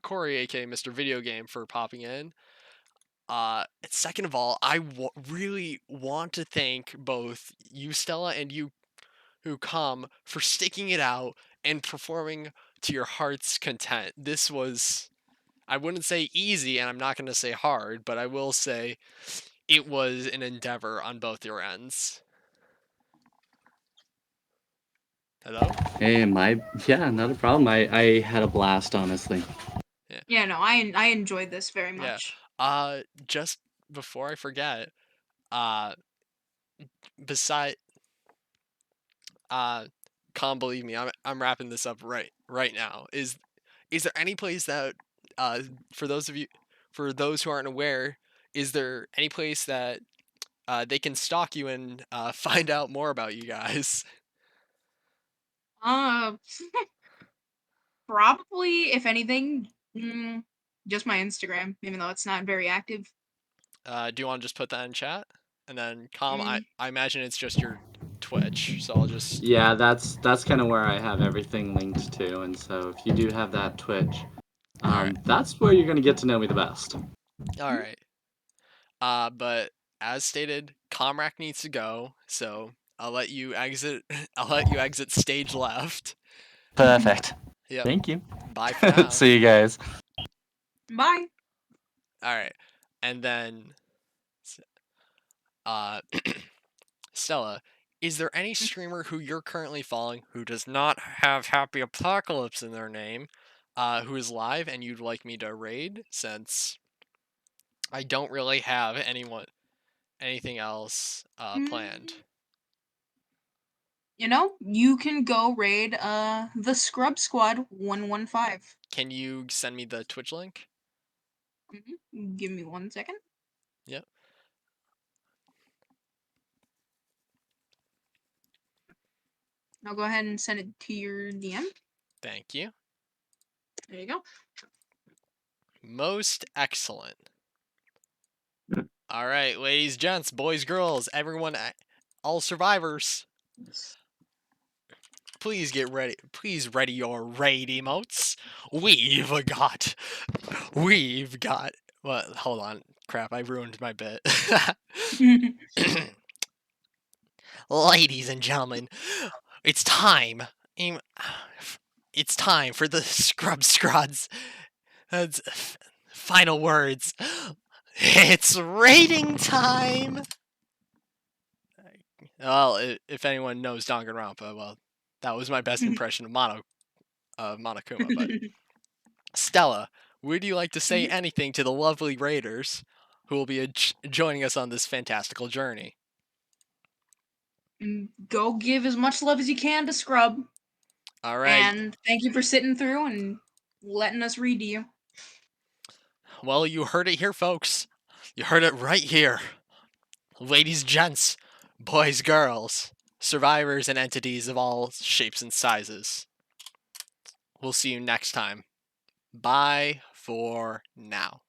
Corey, aka Mr. Video Game, for popping in. Second of all, I really want to thank both you, Stella, and you who come for sticking it out and performing to your heart's content. This was, I wouldn't say easy, and I'm not going to say hard, but I will say it was an endeavor on both your ends. Hello? Hey, not a problem. I had a blast, honestly. Yeah, no, I enjoyed this very much. Just before I forget, Calm, believe me, I'm wrapping this up right now. Is there any place that for those who aren't aware, is there any place that they can stalk you and find out more about you guys? Probably, if anything, just my Instagram, even though it's not very active. Do you want to just put that in chat? And then Calm, Mm. I imagine it's just your Twitch, so I'll just... Yeah, that's kind of where I have everything linked to, and so if you do have that Twitch, Alright. that's where you're gonna get to know me the best. Alright. But as stated, Comrack needs to go, so I'll let you exit. I'll let you exit stage left. Perfect. Yep. Thank you. Bye for now. See you guys. Bye. All right, and then, uh, Stella, is there any streamer who you're currently following who does not have Happy Apocalypse in their name, who is live and you'd like me to raid? Since I don't really have anything else planned. You know, you can go raid the Scrub Squad 115. Can you send me the Twitch link? Give me 1 second. Yep. I'll go ahead and send it to your DM. Thank you. There you go. Most excellent. All right, ladies, gents, boys, girls, everyone, all survivors, please get ready. Please ready your raid emotes. We've got. What? Hold on. Crap, I ruined my bit. Ladies and gentlemen, it's time. It's time for the Scrub Squad's final words. It's raiding time. Well, if anyone knows Danganronpa, well, that was my best impression of Monokuma. But Stella, would you like to say anything to the lovely raiders who will be joining us on this fantastical journey? Go give as much love as you can to Scrub. All right. And thank you for sitting through and letting us read to you. Well, you heard it here, folks. You heard it right here. Ladies, gents, boys, girls, survivors, and entities of all shapes and sizes. We'll see you next time. Bye for now.